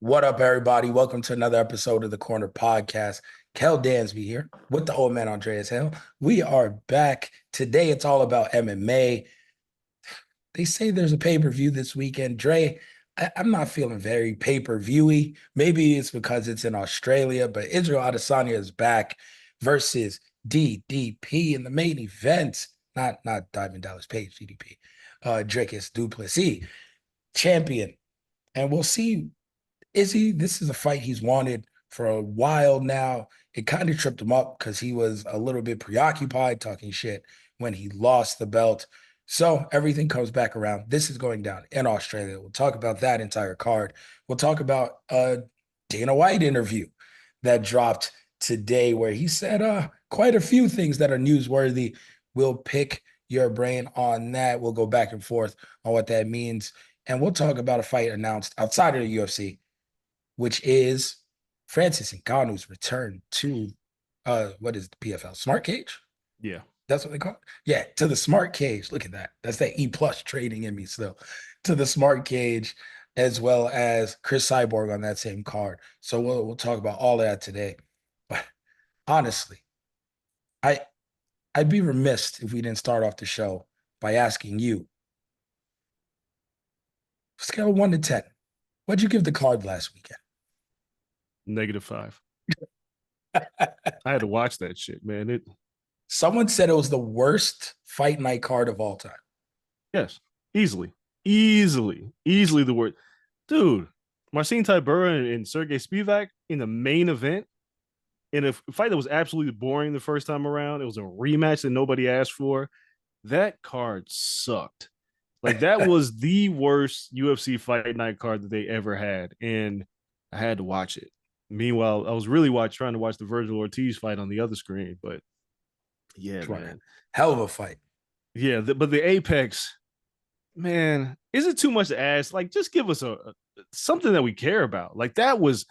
What up, everybody? Welcome to another episode of the Corner Podcast. Kel Dansby here with the old man Andreas and Kel. We are back. Today it's all about MMA. They say there's a pay-per-view this weekend. Dre, I'm not feeling very pay-per-viewy. Maybe it's because it's in Australia, but Israel Adesanya is back versus DDP in the main event. Not Diamond Dallas Page, DDP. Dricus Duplessis, champion. And we'll see. This is a fight he's wanted for a while now. It kind of tripped him up because he was a little bit preoccupied talking shit when he lost the belt. So everything comes back around. This is going down in Australia. We'll talk about that entire card. We'll talk about a Dana White interview that dropped today where he said quite a few things that are newsworthy. We'll pick your brain on that. We'll go back and forth on what that means. And we'll talk about a fight announced outside of the UFC, which is Francis Ngannou's return to what is the PFL? Smart Cage? Yeah. That's what they call it? Yeah, to the Smart Cage. Look at that. That's that E plus trading in me still. To the Smart Cage, as well as Chris Cyborg on that same card. So we'll talk about all of that today. But honestly, I I'd be remiss if we didn't start off the show by asking you, scale of 1 to 10, what'd you give the card last weekend? -5. I had to watch that shit, man. Someone said it was the worst fight night card of all time. Yes, easily the worst. Dude, Marcin Tybura and Sergey Spivak in the main event in a fight that was absolutely boring the first time around. It was a rematch that nobody asked for. That card sucked. Like, that was the worst UFC fight night card that they ever had, and I had to watch it. Meanwhile, I was really trying to watch the Virgil Ortiz fight on the other screen, but yeah, man. Hell of a fight. Yeah, but the Apex, man, is it too much to ask? Like, just give us a something that we care about. Like, that was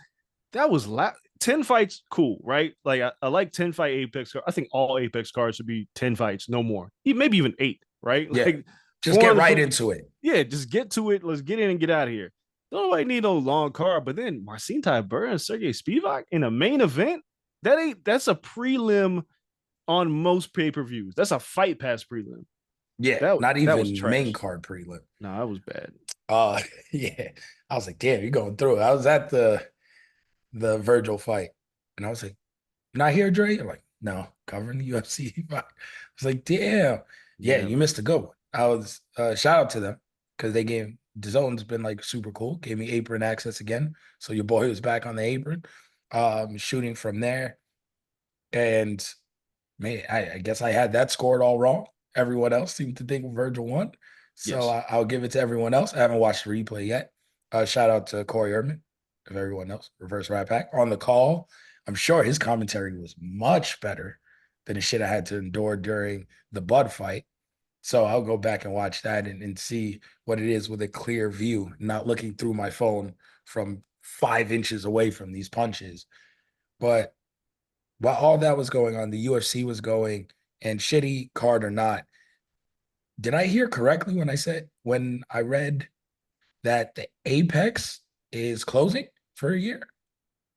10 fights, cool, right? Like, I like 10 fight Apex. I think all Apex cards should be 10 fights, no more. Maybe even 8, right? Yeah. Like, just get right into it. Yeah, just get to it. Let's get in and get out of here. Don't nobody need no long card. But then Marcin Tybura and Sergey Spivak in a main event, that's a prelim on most pay-per-views. That's a Fight Pass prelim. Yeah, not even was main card prelim. No, that was bad. Yeah. I was like, damn, you're going through it. I was at the Virgil fight, and I was like, not here, Dre? I'm like, no, covering the UFC fight. I was like, damn. Yeah, you missed a good one. I was shout out to them because they gave DAZN's been like super cool. Gave me apron access again. So your boy was back on the apron, shooting from there. And man, I guess I had that scored all wrong. Everyone else seemed to think Virgil won. So Yes. I'll give it to everyone else. I haven't watched the replay yet. Shout out to Corey Erdman, of everyone else, Reverse Rat Pack. On the call, I'm sure his commentary was much better than the shit I had to endure during the Bud fight. So I'll go back and watch that and see what it is with a clear view, not looking through my phone from 5 inches away from these punches. But while all that was going on, the UFC was going, and shitty card or not, did I hear correctly when I read that the Apex is closing for a year?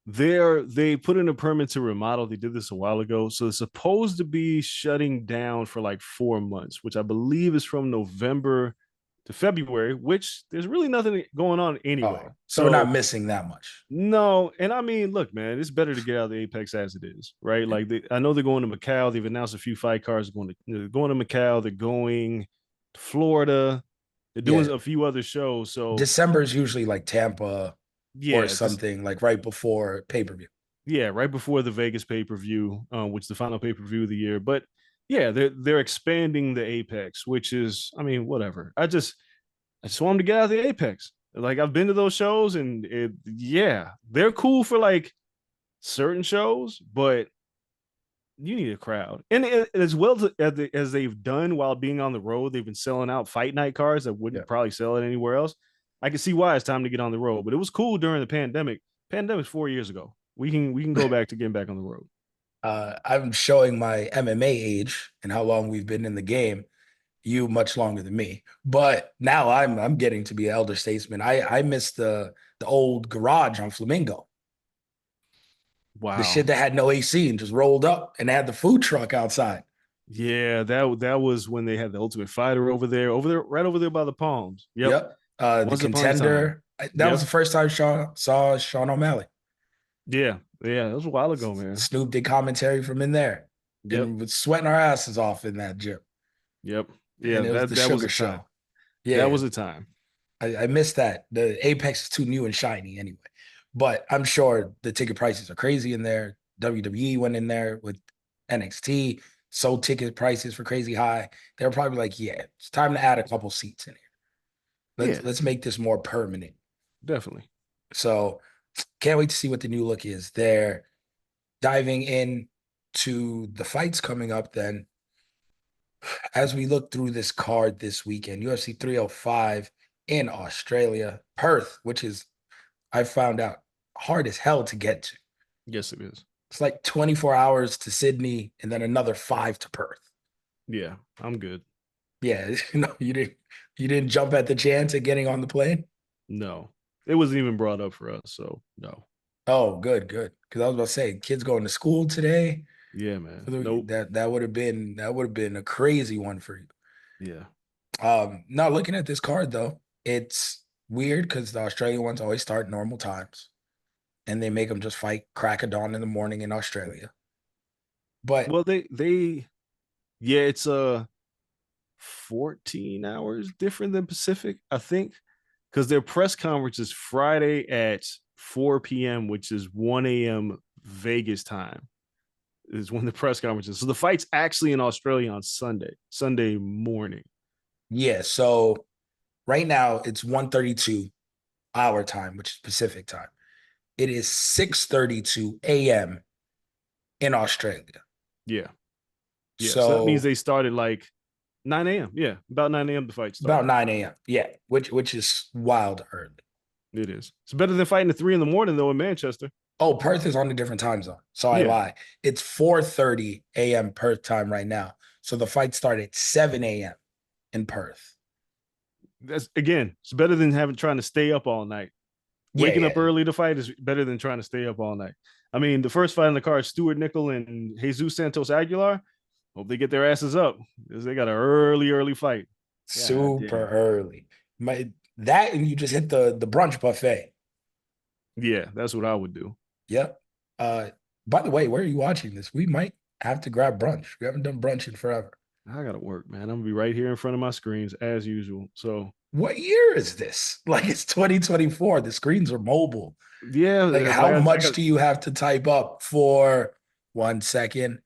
They put in a permit to remodel. They did this a while ago. So it's supposed to be shutting down for like 4 months, which I believe is from November to February, which there's really nothing going on anyway. So we're not missing that much. No. And I mean, look, man, it's better to get out of the Apex as it is, right? Like, I know they're going to Macau. They've announced a few fight cards going to Macau. They're going to Florida. They're doing a few other shows. So December is usually like Tampa or something like right before pay-per-view. Yeah, right before the Vegas pay-per-view, which is the final pay-per-view of the year. But yeah, they're expanding the Apex, which is, I mean, whatever. I just want them to get out of the Apex. Like, I've been to those shows, and they're cool for like certain shows, but you need a crowd. And as well as they've done while being on the road, they've been selling out fight night cards that wouldn't probably sell it anywhere else. I can see why it's time to get on the road, but it was cool during the pandemic. Pandemic's 4 years ago. We can go back to getting back on the road. I'm showing my MMA age and how long we've been in the game. You much longer than me, but now I'm getting to be an elder statesman. I missed the the old garage on Flamingo. The shit Wow. that had no AC and just rolled up and had the food truck outside. Yeah, that was when they had the Ultimate Fighter over there, right over there by the Palms. Yep. Yep. The Once upon a time. Contender. That was the Yep. first time Sean saw Sean O'Malley. Yeah. Yeah. That was a while ago, man. Snoop did commentary from in there Yep. and was sweating our asses off in that gym. Yep. Yeah. And it was the That was sugar a time. show. That Yeah. was a time. I missed that. The Apex is too new and shiny anyway. But I'm sure the ticket prices are crazy in there. WWE went in there with NXT, sold ticket prices for crazy high. They were probably like, yeah, it's time to add a couple seats in here. Yeah, Let's make this more permanent. definitely. So can't wait to see what the new look is. They're diving in to the fights coming up then. As we look through this card this weekend, UFC 305 in Australia, Perth, which is, I found out, hard as hell to get to. Yes, it is. It's like 24 hours to Sydney and then another 5 to Perth. Yeah, I'm good. Yeah, you didn't jump at the chance at getting on the plane. No, it wasn't even brought up for us. So no. Oh, good, good. Because I was about to say, kids going to school today. Yeah, man. Nope. That would have been a crazy one for you. Yeah. Now looking at this card though, it's weird because the Australian ones always start normal times, and they make them just fight crack of dawn in the morning in Australia. But Well, they yeah, it's 14 hours different than Pacific, I think, because their press conference is Friday at 4 p.m., which is 1 a.m. Vegas time. Is when the press conference is. So the fight's actually in Australia on Sunday morning. yeah, so right now it's 1:32 our time, which is Pacific time. It is 6:32 a.m. in Australia. Yeah. Yeah. So that means So they started like 9 a.m. Yeah. About 9 a.m. the fight about started. 9 a.m. Yeah, which is wild early. It is. It's better than fighting at 3 in the morning, though, in Manchester. Oh, Perth is on a different time zone. So I Yeah. lie. It's 4:30 a.m. Perth time right now. So the fight started at 7 a.m. in Perth. That's again, it's better than having trying to stay up all night. Yeah, Waking yeah. up early to fight is better than trying to stay up all night. I mean, the first fight in the card, Stuart Nickel and Jesus Santos Aguilar. Hope they get their asses up because they got an early fight. God Super damn. early. That and you just hit the brunch buffet. Yeah, that's what I would do. Yep. Uh, by the way, where are you watching this? We might have to grab brunch. We haven't done brunch in forever. I gotta work, man. I'm gonna be right here in front of my screens as usual. So What year is this? Like it's 2024. The screens are mobile. Like yeah, but how I much got do you have to type up for 1 second?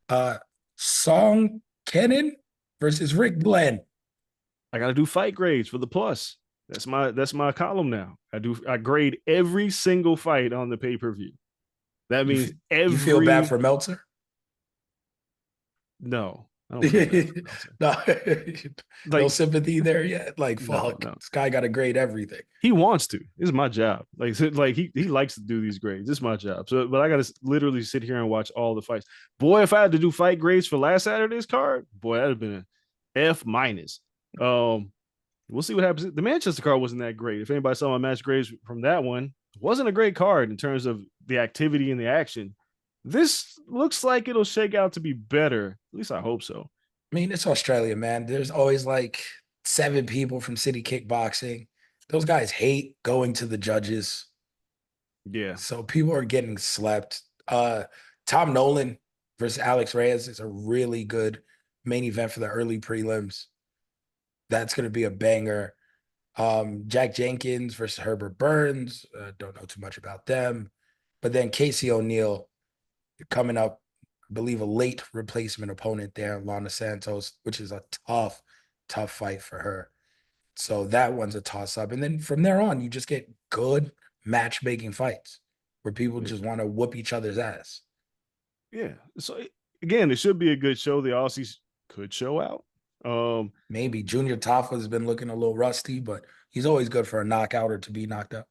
Uh Song Kenan versus Rick Glenn. I gotta do fight grades for the plus. That's my column now. I grade every single fight on the pay-per-view. That You means you feel bad every for Meltzer? no, I don't feel bad for Meltzer. No, no Like sympathy there yet. Like no, fuck, no. this guy got to grade everything. He wants to. This is my job. Like he likes to do these grades. This is my job. So, but I got to literally sit here and watch all the fights. Boy, if I had to do fight grades for last Saturday's card, boy, that'd have been an F minus. We'll see what happens. The Manchester card wasn't that great. If anybody saw my match grades from that one, it wasn't a great card in terms of the activity and the action. This looks like it'll shake out to be better. At least I hope so. I mean, it's Australia, man. There's always like 7 people from City Kickboxing. Those guys hate going to the judges. Yeah. So people are getting slept. Tom Nolan versus Alex Reyes is a really good main event for the early prelims. That's going to be a banger. Jack Jenkins versus Herbert Burns. Don't know too much about them. But then Casey O'Neill coming up, I believe a late replacement opponent there, Lana Santos, which is a tough, tough fight for her. So that one's a toss up. And then from there on, you just get good matchmaking fights where people just want to whoop each other's ass. Yeah. So again, it should be a good show. The Aussies could show out. Maybe Junior Tafa has been looking a little rusty, but he's always good for a knockout or to be knocked out.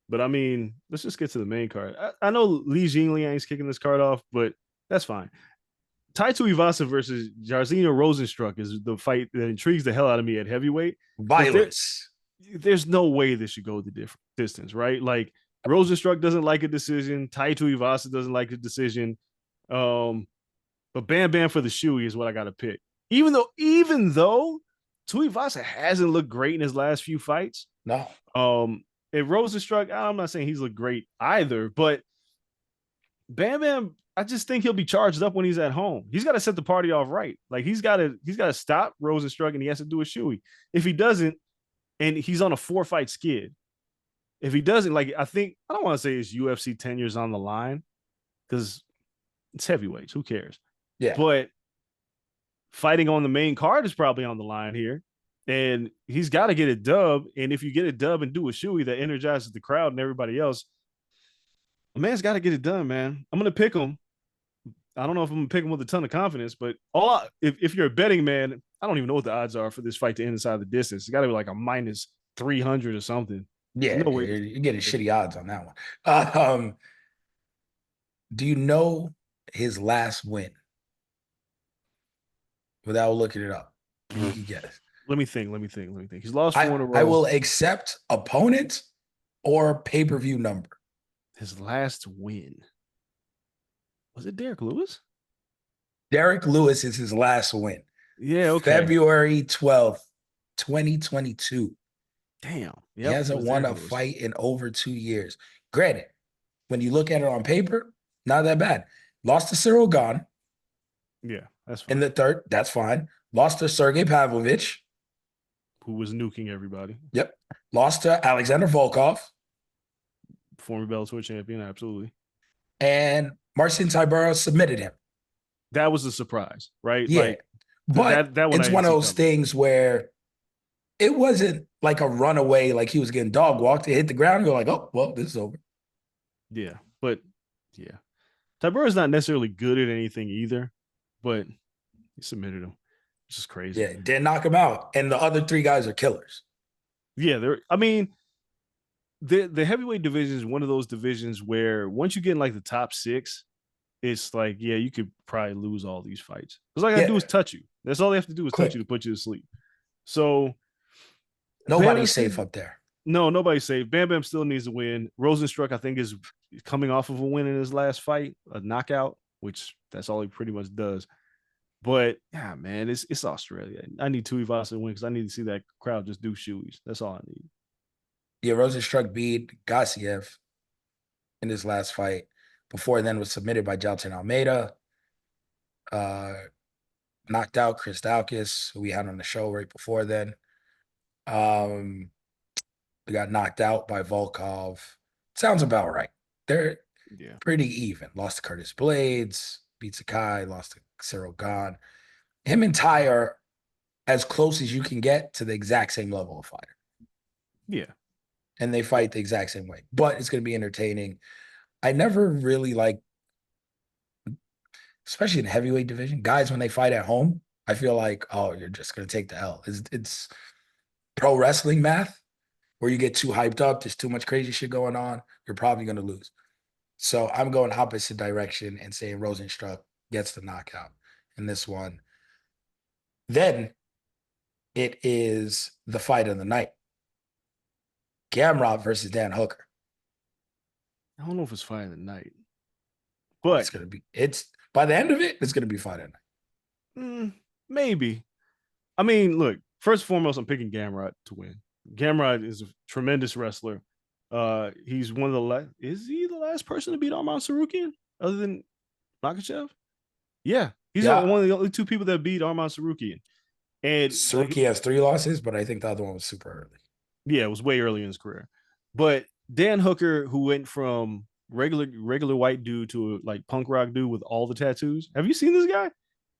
But I mean, let's just get to the main card. I know Li Jingliang's kicking this card off, but that's fine. Taito Ivasa versus Jairzinho Rosenstruck is the fight that intrigues the hell out of me at heavyweight. Violence. there's no way this should go the different distance, right? Like Rosenstruck doesn't like a decision. Tai Tuivasa doesn't like a decision. Um, but Bam Bam for the shoey is what I got to pick. Even though Tuivasa hasn't looked great in his last few fights. No. If Rosenstruck, I'm not saying he's looked great either, but Bam Bam, I just think he'll be charged up when he's at home. He's got to set the party off right. Like he's got to stop Rosenstruck and he has to do a shoey. If he doesn't, and he's on a 4-fight skid. If he doesn't, like I don't want to say his UFC tenures on the line because it's heavyweights. Who cares? Yeah. But fighting on the main card is probably on the line here. And he's got to get a dub. And if you get a dub and do a shoey that energizes the crowd and everybody else, a man's got to get it done, man. I'm going to pick him. I don't know if I'm going to pick him with a ton of confidence, but if you're a betting man, I don't even know what the odds are for this fight to end inside the distance. It's got to be like a minus 300 or something. Yeah, No way. you're getting shitty odds on that one. Do you know his last win? Without looking it up, you can guess. Let me think. He's lost 4 in a row. I will accept opponent or pay-per-view number. His last win. Was it Derek Lewis? Derek Lewis is his last win. Yeah, okay. February 12th, 2022. Damn. Yep, he hasn't won a fight in over 2 years. Granted, when you look at it on paper, not that bad. Lost to Cyril Gane. Yeah, that's fine. In the third, that's fine. Lost to Sergey Pavlovich, who was nuking everybody. Yep. Lost to Alexander Volkov. Former Bellator champion, absolutely. And Marcin Tybura submitted him. That was a surprise, right? Yeah. Like, but it's one of those things where it wasn't like a runaway, like he was getting dog walked. It hit the ground and go like, oh, well, this is over. Yeah. But yeah. Tybura's not necessarily good at anything either, but he submitted him. It's just crazy. Yeah, didn't knock him out. And the other 3 guys are killers. Yeah, the heavyweight division is one of those divisions where once you get in like the top 6, it's like, yeah, you could probably lose all these fights. Because all I gotta do is touch you. That's all they have to do is touch you to put you to sleep. So nobody's safe up there. No, nobody's safe. Bam Bam still needs to win. Rosenstruck, I think, is coming off of a win in his last fight, a knockout, which that's all he pretty much does. But yeah, man, it's Australia. I need Tuivasa to win because I need to see that crowd just do shoeys. That's all I need. Yeah, Rosenstruck beat Gassiev in his last fight. Before then was submitted by Jailton Almeida. Knocked out Chris Daukaus, who we had on the show right before then. We got knocked out by Volkov. Sounds about right. They're pretty even. Lost to Curtis Blades, beat Sakai, lost to Cyril Gane. Him and Ty are as close as you can get to the exact same level of fighter. Yeah. And they fight the exact same way. But it's going to be entertaining. I never really like, especially in the heavyweight division, guys, when they fight at home, I feel like, oh, you're just going to take the L. It's pro wrestling math where you get too hyped up. There's too much crazy shit going on. You're probably going to lose. So I'm going opposite direction and saying Rosenstruck gets the knockout in this one. Then it is the fight of the night. Gamrot versus Dan Hooker. I don't know if it's fight of the night, but it's by the end of it, it's gonna be fight of the night. Maybe. I mean, look, first and foremost, I'm picking Gamrot to win. Gamrot is a tremendous wrestler. He's one of the is he the last person to beat Arman Tsarukyan other than Makhachev? Yeah, he's one of the only 2 people that beat Arman Tsarukyan. And Tsarukyan has 3 losses, but I think the other one was super early. Yeah, it was way early in his career. But Dan Hooker, who went from regular white dude to like punk rock dude with all the tattoos. Have you seen this guy?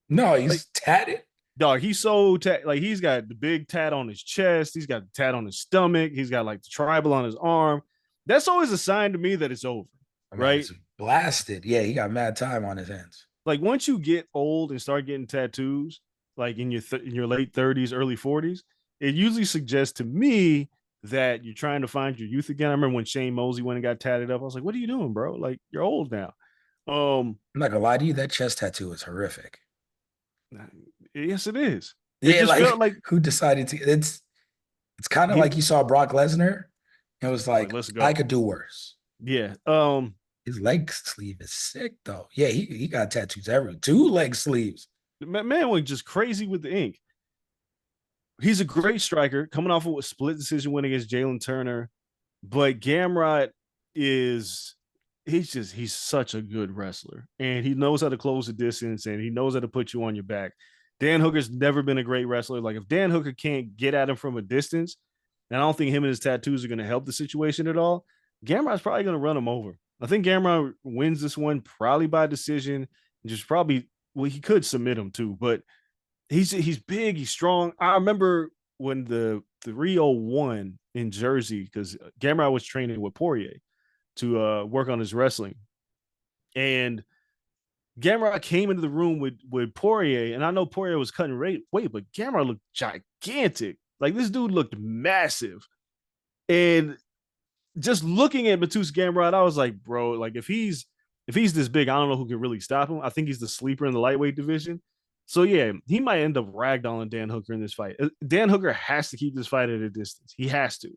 No, he's tatted. Dog, he's so like he's got the big tat on his chest. He's got the tat on his stomach. He's got like the tribal on his arm. That's always a sign to me that it's over, right? It's blasted. Yeah, he got mad time on his hands. Like once you get old and start getting tattoos, like in your late 30s, early 40s, it usually suggests to me that you're trying to find your youth again. I remember when Shane Mosley went and got tatted up. I was like, what are you doing, bro? Like, you're old now. I'm not gonna lie to you, that chest tattoo is horrific. Yes, it is. Yeah, like who decided to It's kind of He like you saw Brock Lesnar. It was like, like, let's I go. could do worse. Yeah. His leg sleeve is sick though. Yeah, he got tattoos every two leg sleeves. Man went just crazy with the ink. He's a great striker, coming off of a split decision win against Jalen Turner. But Gamrot is he's such a good wrestler, and he knows how to close the distance, and he knows how to put you on your back. Dan Hooker's never been a great wrestler. Like, if Dan Hooker can't get at him from a distance, and I don't think him and his tattoos are going to help the situation at all, Gamrot's probably going to run him over. I think Gamrot wins this one probably by decision. Just probably, well, he could submit him too, but he's big, he's strong. I remember when the 301 in Jersey, because Gamrot was training with Poirier to work on his wrestling, and Gamrot came into the room with Poirier, and I know Poirier was cutting weight, but Gamrot looked gigantic. Like, this dude looked massive, and just looking at Matus Gamrot, I was like, bro, like, if he's this big, I don't know who can really stop him. I think he's the sleeper in the lightweight division. So yeah, he might end up ragdolling Dan Hooker in this fight. Dan Hooker has to keep this fight at a distance. He has to.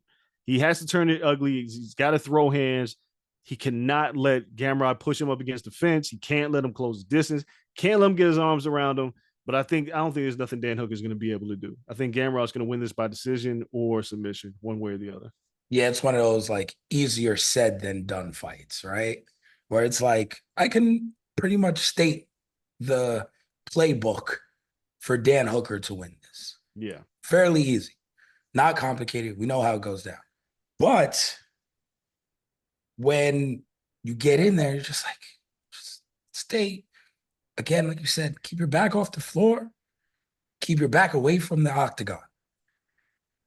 He has to turn it ugly. He's got to throw hands. He cannot let Gamrot push him up against the fence. He can't let him close the distance. Can't let him get his arms around him. But I don't think there's nothing Dan Hooker is going to be able to do. I think Gamrot's going to win this by decision or submission, one way or the other. Yeah, it's one of those like easier said than done fights, right? Where it's like I can pretty much state the playbook for Dan Hooker to win this. Yeah. Fairly easy, not complicated. We know how it goes down. But when you get in there, you're just like, just stay again, like you said, keep your back off the floor, keep your back away from the octagon.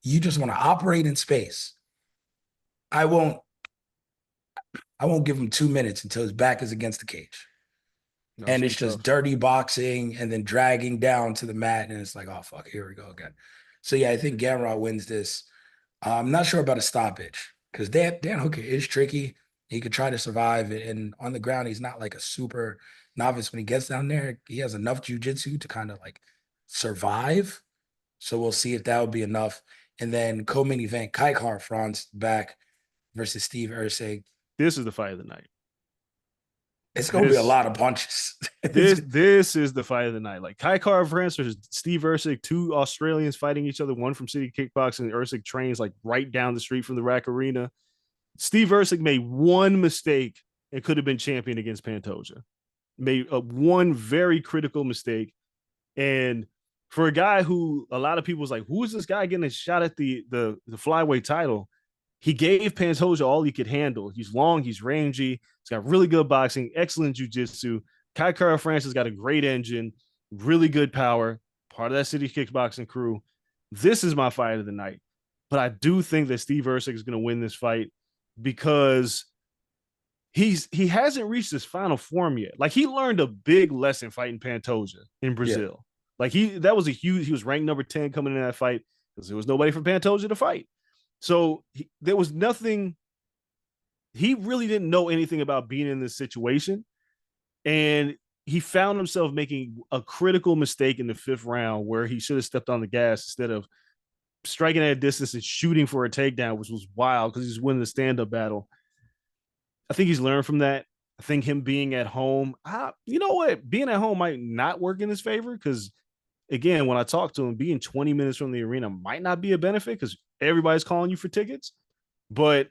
You just want to operate in space. I won't I won't give him 2 minutes until his back is against the cage. No, it's And gonna it's be just tough. dirty boxing and then dragging down to the mat. And it's like, oh, fuck, here we go again. So, yeah, I think Gamrot wins this. I'm not sure about a stoppage because Dan Hooker is tricky. He could try to survive. And on the ground, he's not like a super novice. When he gets down there, he has enough jujitsu to kind of like survive. So we'll see if that would be enough. And then co-main event, Kai Franz back versus Steve Ursig. This is the fight of the night. It's going to be a This lot of punches. this is the fight of the night. Like, Kai France versus Steve Ursig, two Australians fighting each other, one from City Kickboxing. Ursig trains like right down the street from the Rack Arena. Steve Ursig made one mistake and could have been champion against Pantoja. Made one very critical mistake. And for a guy who a lot of people was like, who is this guy getting a shot at the flyweight title? He gave Pantoja all he could handle. He's long, he's rangy, he's got really good boxing, excellent jiu-jitsu. Kai Kara France has got a great engine, really good power, part of that City Kickboxing crew. This is my fight of the night. But I do think that Steve Ursig is going to win this fight because he hasn't reached his final form yet. Like, he learned a big lesson fighting Pantoja in Yeah. Brazil. Like, he was ranked number 10 coming in that fight because there was nobody from Pantoja to fight. So there was nothing. He really didn't know anything about being in this situation. And he found himself making a critical mistake in the 5th round where he should have stepped on the gas instead of striking at a distance and shooting for a takedown, which was wild because he's winning the stand-up battle. I think he's learned from that. I think him being at home, you know what? Being at home might not work in his favor because, again, when I talk to him, being 20 minutes from the arena might not be a benefit because everybody's calling you for tickets. But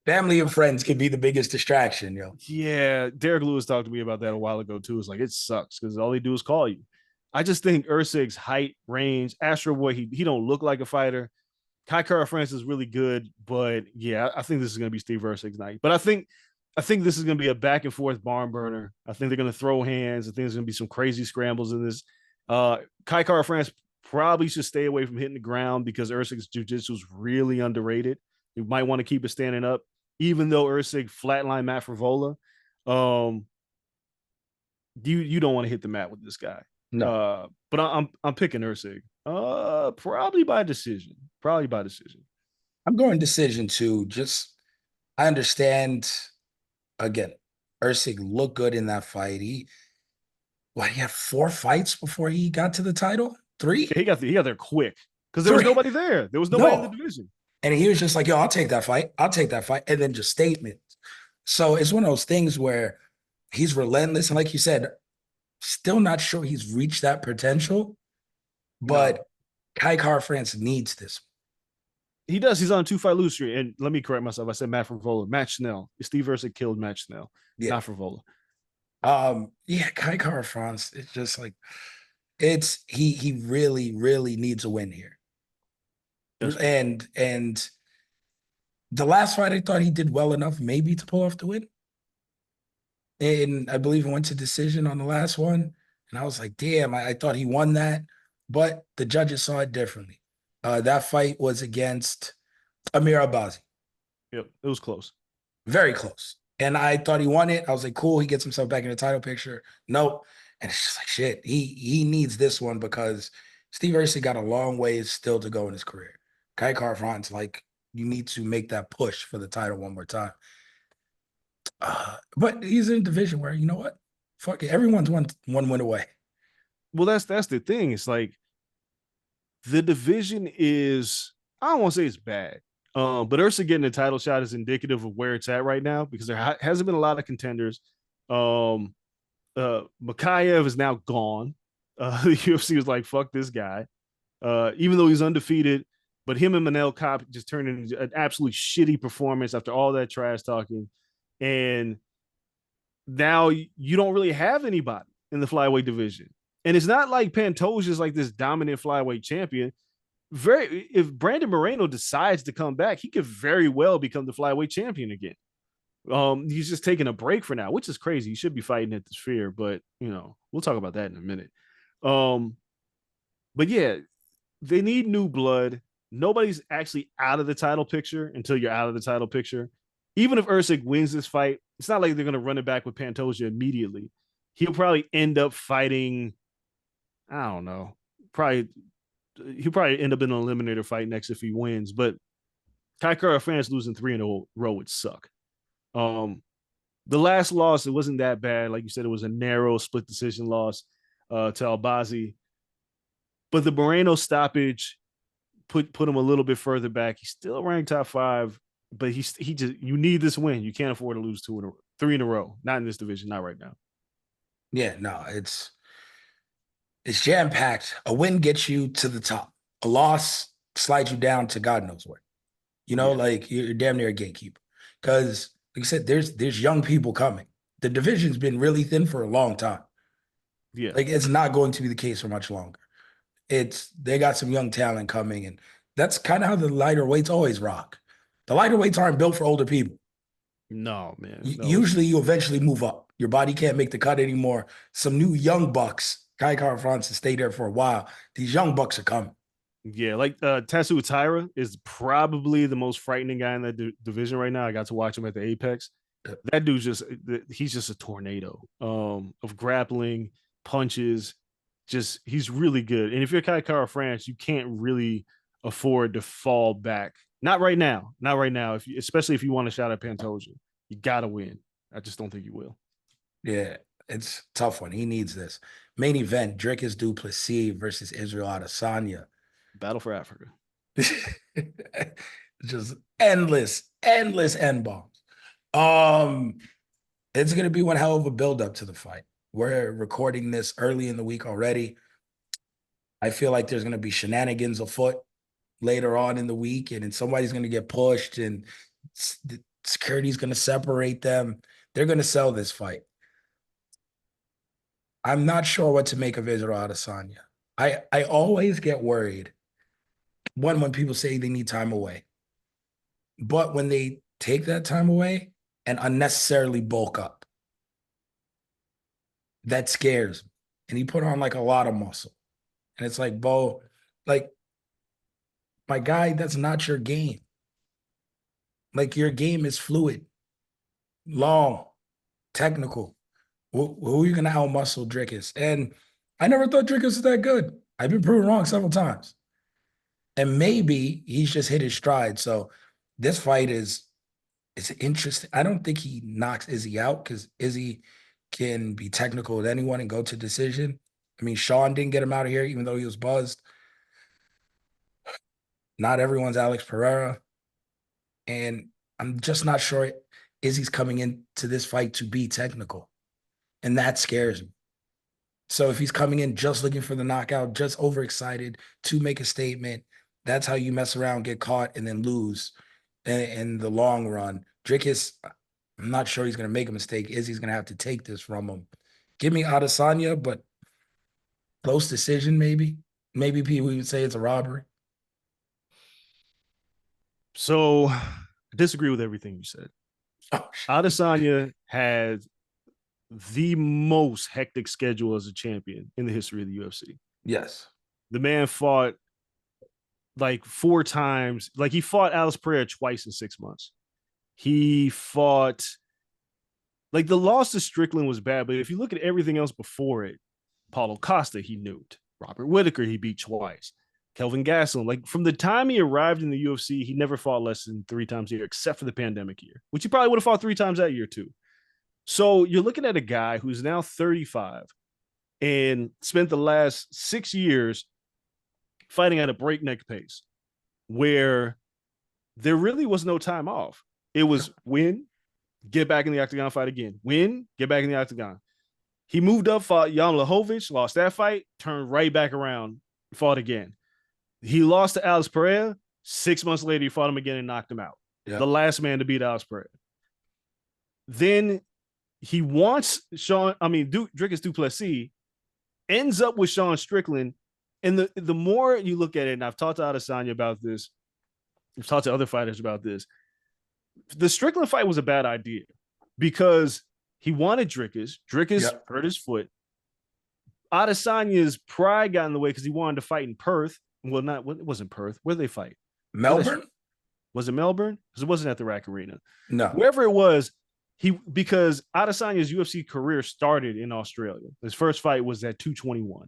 family and friends can be the biggest distraction, yo. yeah, Derek Lewis talked to me about that a while ago too. It's like, it sucks because all they do is call you. I just think Ursig's height, range, Astro Boy, he don't look like a fighter. Kai Kara France is really good, but yeah, I think this is going to be Steve Ursig's night. But I think this is going to be a back and forth barn burner. I think they're going to throw hands. I think there's going to be some crazy scrambles in this. Kai Kara France probably should stay away from hitting the ground because Ursig's jiu-jitsu is really underrated. You might want to keep it standing up, even though Ursig flatline Matt Frivola. You don't want to hit the mat with this guy. No. But I'm picking Ursig. Probably by decision. Probably by decision. I'm going decision too. Just I understand again, Ursig looked good in that fight. He had 4 fights before he got to the title? 3? He got there quick. because there For was nobody there. There was nobody in the no. division. And he was just like, yo, I'll take that fight. I'll take that fight. And then just statements. So it's one of those things where he's relentless. And like you said, still not sure he's reached that potential, No, but Kai Car France needs this. he does. He's on a 2-fight lose streak. And let me correct myself. I said Matt Frivola. Matt Schnell. Steve Ursic killed Matt Schnell, Yeah. not Frivola. Yeah, Kai Car France. It's just like he really, really needs a win here. Desperately. And the last fight I thought he did well enough maybe to pull off the win. And I believe it went to decision on the last one. And I was like, damn, I thought he won that. But the judges saw it differently. That fight was against Amir Abazi. Yep, it was close. Very close. And I thought he won it. I was like, cool, he gets himself back in the title picture. Nope. And it's just like shit. He needs this one because Steve Ursi got a long ways still to go in his career. Kai Car-France, like, you need to make that push for the title one more time. But he's in a division where, you know what? Fuck it. Everyone's one win away. Well, that's the thing. It's like the division is, I don't want to say it's bad. But Ursa getting a title shot is indicative of where it's at right now because there hasn't been a lot of contenders. Makayev is now gone. The UFC was like, fuck this guy. Even though he's undefeated, but him and Manel Kopp just turned into an absolutely shitty performance after all that trash talking. And now you don't really have anybody in the flyweight division. And it's not like Pantoja is like this dominant flyweight champion. If Brandon Moreno decides to come back, he could very well become the flyweight champion again. He's just taking a break for now, which is crazy. He should be fighting at the Sphere, but we'll talk about that in a minute. But yeah, they need new blood. Nobody's actually out of the title picture until you're out of the title picture. Even if Usyk wins this fight, it's not like they're going to run it back with Pantoja immediately. He'll probably end up fighting, I don't know, he'll probably end up in an eliminator fight next if he wins. But Kai Kara France losing 3 in a row would suck. The last loss, it wasn't that bad. Like you said, it was a narrow split decision loss to Albazi. But the Moreno stoppage put him a little bit further back. He's still ranked top 5, but he just you need this win. You can't afford to lose 3 in a row. Not in this division, not right now. Yeah, no, it's jam-packed. A win gets you to the top. A loss slides you down to God knows where. Yeah. Like you're damn near a gatekeeper. Because like I said, there's young people coming. The division's been really thin for a long time. Yeah. Like it's not going to be the case for much longer. They got some young talent coming, and that's kind of how the lighter weights always rock. The lighter weights aren't built for older people. No, man. No, Usually you eventually move up. Your body can't make the cut anymore. Some new young bucks, Kai Car France, stay there for a while. These young bucks are coming. yeah, like Tatsu Taira is probably the most frightening guy in that division right now. I got to watch him at the Apex. That dude's he's just a tornado of grappling, punches. Just he's really good. And if you're Kai Kara France, you can't really afford to fall back. Not right now. Not right now. Especially if you want a shot at Pantoja, you gotta win. I just don't think you will. Yeah, it's a tough one. He needs this. Main event, Dricus du Plessis versus Israel Adesanya. Battle for Africa. Just endless end bombs. Um, it's gonna be one hell of a build-up to the fight. We're recording this early in the week already. I feel like there's gonna be shenanigans afoot later on in the week, and then somebody's gonna get pushed, and security's gonna separate them. They're gonna sell this fight. I'm not sure what to make of Israel Adesanya. I always get worried when people say they need time away, but when they take that time away and unnecessarily bulk up, that scares me. And he put on like a lot of muscle, and it's like, Bo, like my guy, that's not your game. Like your game is fluid, long, technical. Who are you gonna out muscle Dricus? And I never thought Dricus was that good. I've been proven wrong several times. And maybe he's just hit his stride. So this fight is interesting. I don't think he knocks Izzy out because Izzy can be technical with anyone and go to decision. I mean, Sean didn't get him out of here, even though he was buzzed. Not everyone's Alex Pereira. And I'm just not sure Izzy's coming into this fight to be technical. And that scares me. So if he's coming in just looking for the knockout, just overexcited to make a statement, that's how you mess around, get caught, and then lose in the long run. Dricus, I'm not sure he's going to make a mistake. Izzy's going to have to take this from him. Give me Adesanya, but close decision, maybe. Maybe people would say it's a robbery. So I disagree with everything you said. Oh, Adesanya had the most hectic schedule as a champion in the history of the UFC. yes. The man fought like 4 times. Like he fought Alex Pereira twice in 6 months. He fought like the loss to Strickland was bad, but if you look at everything else before it, Paulo Costa, he nuked. Robert Whitaker, he beat twice. Kelvin Gastelum, like from the time he arrived in the UFC, he never fought less than 3 times a year, except for the pandemic year, which he probably would have fought 3 times that year too. So you're looking at a guy who's now 35 and spent the last 6 years fighting at a breakneck pace where there really was no time off. It was win, get back in the octagon, fight again. Win, get back in the octagon. He moved up, fought Jan Blachowicz, lost that fight, turned right back around, fought again. He lost to Alex Pereira. 6 months later, he fought him again and knocked him out. Yep. The last man to beat Alex Pereira. Then he wants Dricus du Plessis, ends up with Sean Strickland. And the more you look at it, and I've talked to Adesanya about this, I've talked to other fighters about this, the Strickland fight was a bad idea because he wanted Dricus. Dricus hurt his foot. Adesanya's pride got in the way because he wanted to fight in Perth. Well, it wasn't Perth. Where did they fight? Melbourne? Was it Melbourne? Because it wasn't at the Rack Arena. No. Wherever it was, because Adesanya's UFC career started in Australia. His first fight was at 221,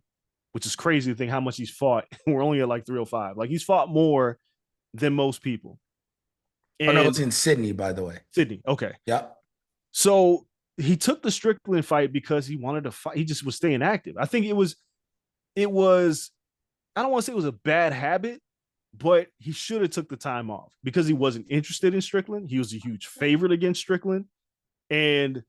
which is crazy to think how much he's fought. We're only at like 305. Like he's fought more than most people. And no, it's in Sydney, by the way. Sydney. Okay. Yep. So he took the Strickland fight because he wanted to fight. He just was staying active. I think it was, I don't want to say it was a bad habit, but he should have took the time off because he wasn't interested in Strickland. He was a huge favorite against Strickland. And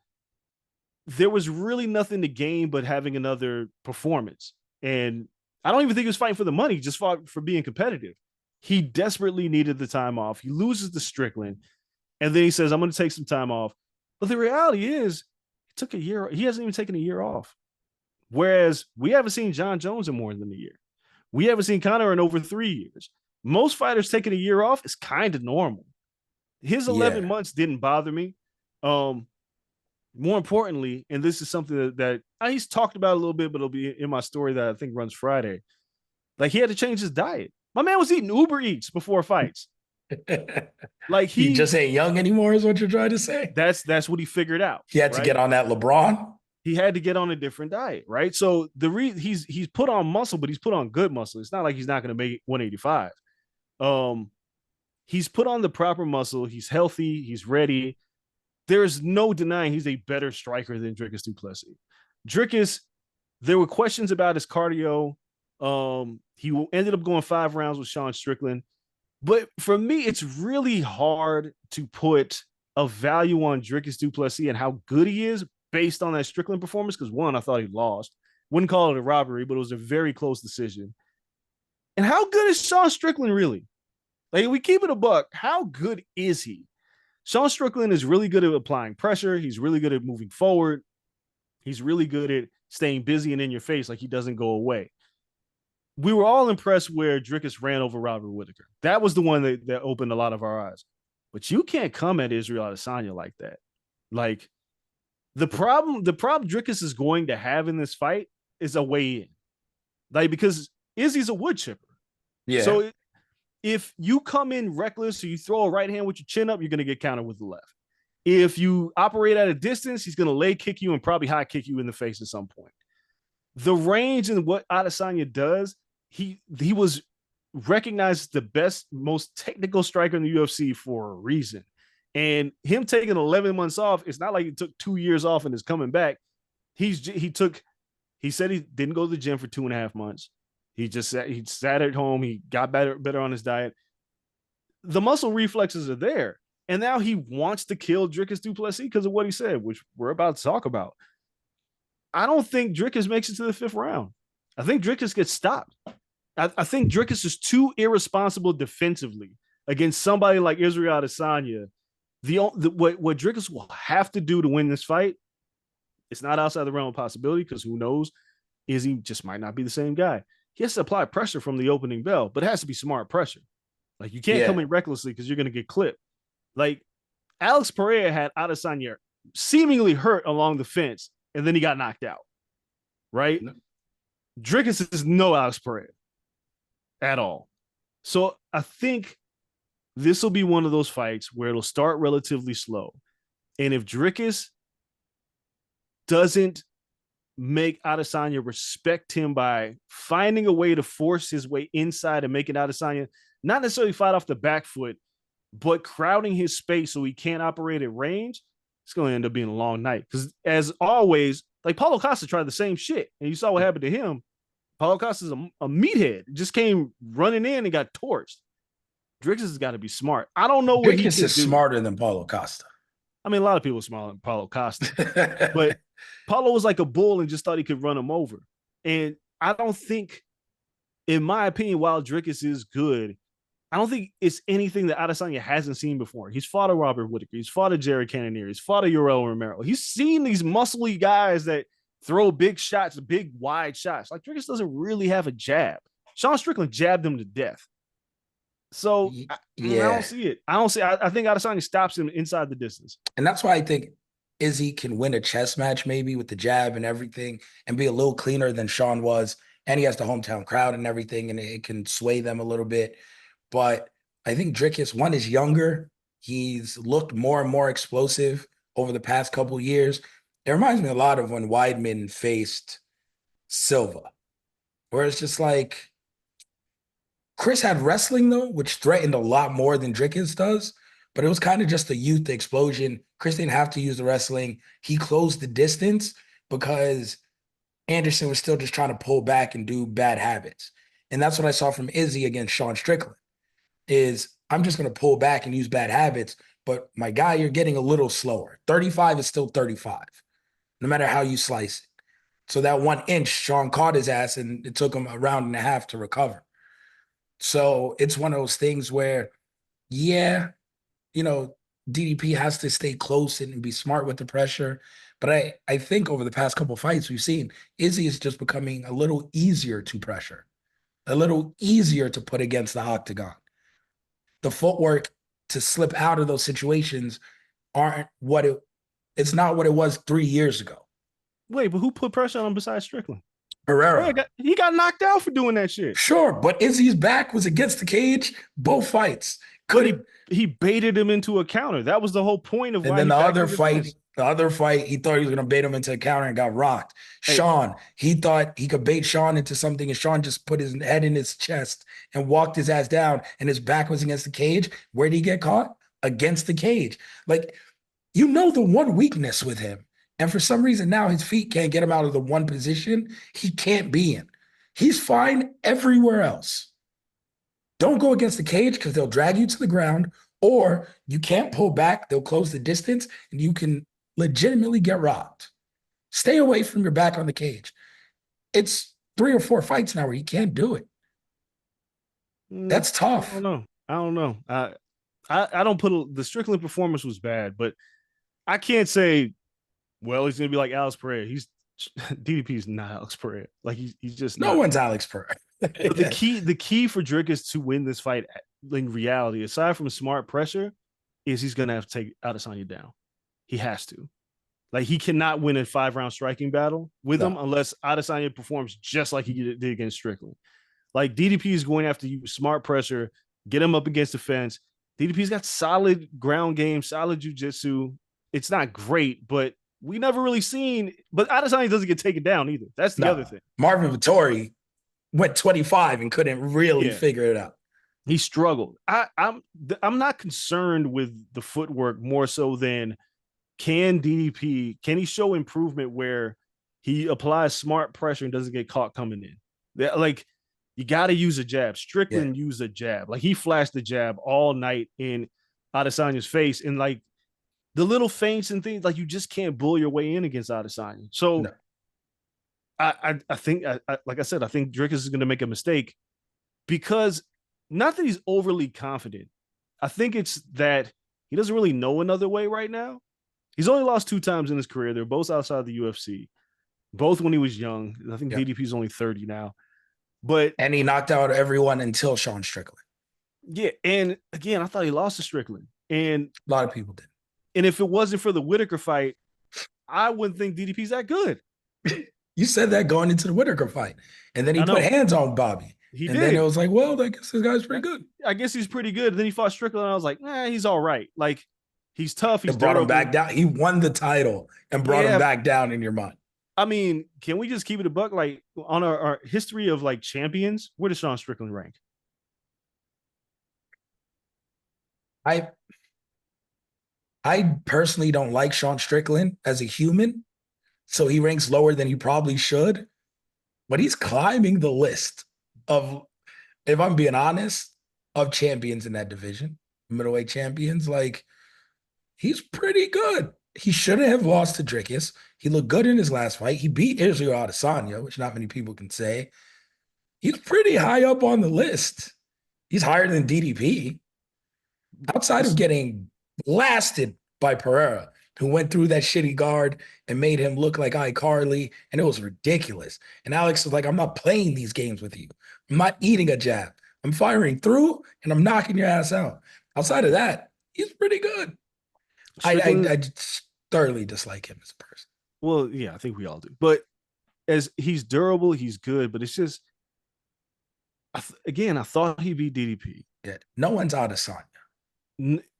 there was really nothing to gain but having another performance. And I don't even think he was fighting for the money. He just fought for being competitive. He desperately needed the time off. He loses to Strickland. And then he says, I'm going to take some time off. But the reality is, he took a year. He hasn't even taken a year off. Whereas we haven't seen John Jones in more than a year. We haven't seen Conor in over 3 years. Most fighters taking a year off is kind of normal. His 11 months didn't bother me. More importantly, and this is something that he's talked about a little bit, but it'll be in my story that I think runs Friday. Like he had to change his diet. My man was eating Uber Eats before fights. Like he just ain't young anymore, is what you're trying to say. That's what he figured out. He had to get on that LeBron. He had to get on a different diet, right? So he's put on muscle, but he's put on good muscle. It's not like he's not going to make 185. He's put on the proper muscle. He's healthy. He's ready. There's no denying he's a better striker than Dricus du Plessis. Dricus, there were questions about his cardio. He ended up going 5 rounds with Sean Strickland. But for me, it's really hard to put a value on Dricus du Plessis and how good he is based on that Strickland performance. Because one, I thought he lost. Wouldn't call it a robbery, but it was a very close decision. And how good is Sean Strickland really? Like, we keep it a buck. How good is he? Sean Strickland is really good at applying pressure. He's really good at moving forward. He's really good at staying busy and in your face, like he doesn't go away. We were all impressed where Dricus ran over Robert Whitaker. That was the one that opened a lot of our eyes. But you can't come at Israel Adesanya like that. Like, the problem Dricus is going to have in this fight is a way in. Like, because Izzy's a wood chipper. Yeah. So if you come in reckless or you throw a right hand with your chin up, you're going to get countered with the left. If you operate at a distance, he's going to leg kick you and probably high kick you in the face at some point. The range and what Adesanya does, he was recognized as the best, most technical striker in the UFC for a reason. And him taking 11 months off, it's not like he took 2 years off and is coming back. He said he didn't go to the gym for 2.5 months. He sat at home. He got better on his diet. the muscle reflexes are there. And now he wants to kill Dricus du Plessis because of what he said, which we're about to talk about. I don't think Dricus makes it to the 5th round. I think Dricus gets stopped. I think Dricus is too irresponsible defensively against somebody like Israel Adesanya. What Dricus will have to do to win this fight, it's not outside the realm of possibility because who knows, Izzy just might not be the same guy. He has to apply pressure from the opening bell, but it has to be smart pressure. Like you can't come Yeah. in recklessly because you're going to get clipped. Like Alex Pereira had Adesanya seemingly hurt along the fence, and then he got knocked out. Right? Dricus is no Alex Pereira at all. So I think this will be one of those fights where it'll start relatively slow. And if Dricus doesn't make Adesanya respect him by finding a way to force his way inside and making Adesanya not necessarily fight off the back foot, but crowding his space so he can't operate at range, it's going to end up being a long night. Because as always, like Paulo Costa tried the same shit, and you saw what happened to him. Paulo Costa's a meathead. Just came running in and got torched. Dricus has got to be smart. I don't know what Dricus is smarter than Paulo Costa. I mean, a lot of people are smarter than Paulo Costa, but Paulo was like a bull and just thought he could run him over. And I don't think, in my opinion, while Dricus is good, I don't think it's anything that Adesanya hasn't seen before. He's fought a Robert Whittaker. He's fought a Jared Cannonier. He's fought a Yoel Romero. He's seen these muscly guys that throw big shots, big wide shots. Like Dricus doesn't really have a jab. Sean Strickland jabbed him to death. So I don't see it. I think Adesanya stops him inside the distance. And that's why I think Izzy can win a chess match maybe with the jab and everything and be a little cleaner than Sean was. And he has the hometown crowd and everything, and it can sway them a little bit. But I think Dricus, one, is younger. He's looked more and more explosive over the past couple of years. It reminds me a lot of when Weidman faced Silva, where it's just like Chris had wrestling, though, which threatened a lot more than Dricus does. But it was kind of just the youth, the explosion. Chris didn't have to use the wrestling. He closed the distance because Anderson was still just trying to pull back and do bad habits. And that's what I saw from Izzy against Sean Strickland. Is I'm just going to pull back and use bad habits. But my guy, you're getting a little slower. 35 is still 35, no matter how you slice it. So that 1 inch, Sean caught his ass, and it took him a round and a half to recover. So it's one of those things where, yeah, DDP has to stay close and be smart with the pressure. But I think over the past couple of fights we've seen, Izzy is just becoming a little easier to pressure, a little easier to put against the octagon. The footwork to slip out of those situations it's not what it was 3 years ago. Wait, but who put pressure on him besides Strickland? Pereira. He got knocked out for doing that shit. Sure, but Izzy's back was against the cage both fights. He baited him into a counter. That was the whole point of why. And then the other fight, he thought he was going to bait him into a counter and got rocked. Hey. Sean, he thought he could bait Sean into something, and Sean just put his head in his chest and walked his ass down, and his back was against the cage. Where did he get caught? Against the cage. Like, the one weakness with him. And for some reason now his feet can't get him out of the one position he can't be in. He's fine everywhere else. Don't go against the cage because they'll drag you to the ground, or you can't pull back. They'll close the distance and you can legitimately get robbed. Stay away from your back on the cage. It's 3 or 4 fights now where he can't do it. That's tough. I don't know. I don't put the Strickland performance was bad, but I can't say, well, he's going to be like Alex Pereira. DDP is not Alex Pereira. Like he's just no one's Alex Pereira. The key for Dricus to win this fight in reality, aside from smart pressure, is he's going to have to take Adesanya down. He has to. Like he cannot win a 5-round striking battle with him unless Adesanya performs just like he did against Strickland. Like DDP is going to have to use smart pressure, get him up against the fence. DDP's got solid ground game, solid jiu-jitsu. It's not great, but we never really seen. But Adesanya doesn't get taken down either. That's the other thing. Marvin Vettori went 25 and couldn't really figure it out. He struggled. I'm not concerned with the footwork more so than can he show improvement where he applies smart pressure and doesn't get caught coming in. Like, You got to use a jab. Yeah. Strickland used a jab. Like he flashed the jab all night in Adesanya's face, and like the little feints and things, like you just can't bull your way in against Adesanya. So No. I think, like I said, I think Dricus is going to make a mistake because not that he's overly confident. I think it's that he doesn't really know another way right now. He's only lost 2 times in his career. They're both outside the UFC, both when he was young. I think Yep. DDP is only 30 now. But And he knocked out everyone until Sean Strickland. yeah, and again, I thought he lost to Strickland. And A lot of people did. if it wasn't for the Whitaker fight, I wouldn't think DDP's that good. You said that going into the Whitaker fight. And then he I put know. hands on Bobby. He and did. then it was like, well, I guess this guy's pretty good. I guess he's pretty good. Then he fought Strickland, and I was like, he's all right. Like, he's tough. He's brought durable. him back down. He won the title and brought him back down in your mind. I mean, can we just keep it a buck? Like, on our history of like champions, where does Sean Strickland rank? I personally don't like Sean Strickland as a human, so he ranks lower than he probably should. But he's climbing the list of, if I'm being honest, of champions in that division, middleweight champions. Like, he's pretty good. He shouldn't have lost to Dricus. He looked good in his last fight. He beat Israel Adesanya, which not many people can say. He's pretty high up on the list. He's higher than DDP. Outside of getting blasted by Pereira, who went through that shitty guard and made him look like iCarly, and it was ridiculous. And Alex was like, I'm not playing these games with you. I'm not eating a jab. I'm firing through, and I'm knocking your ass out. Outside of that, he's pretty good. I thoroughly dislike him as a person. Well, yeah, I think we all do. But as he's durable, he's good. But it's just, again, I thought he'd be DDP. Yeah, no one's Adesanya.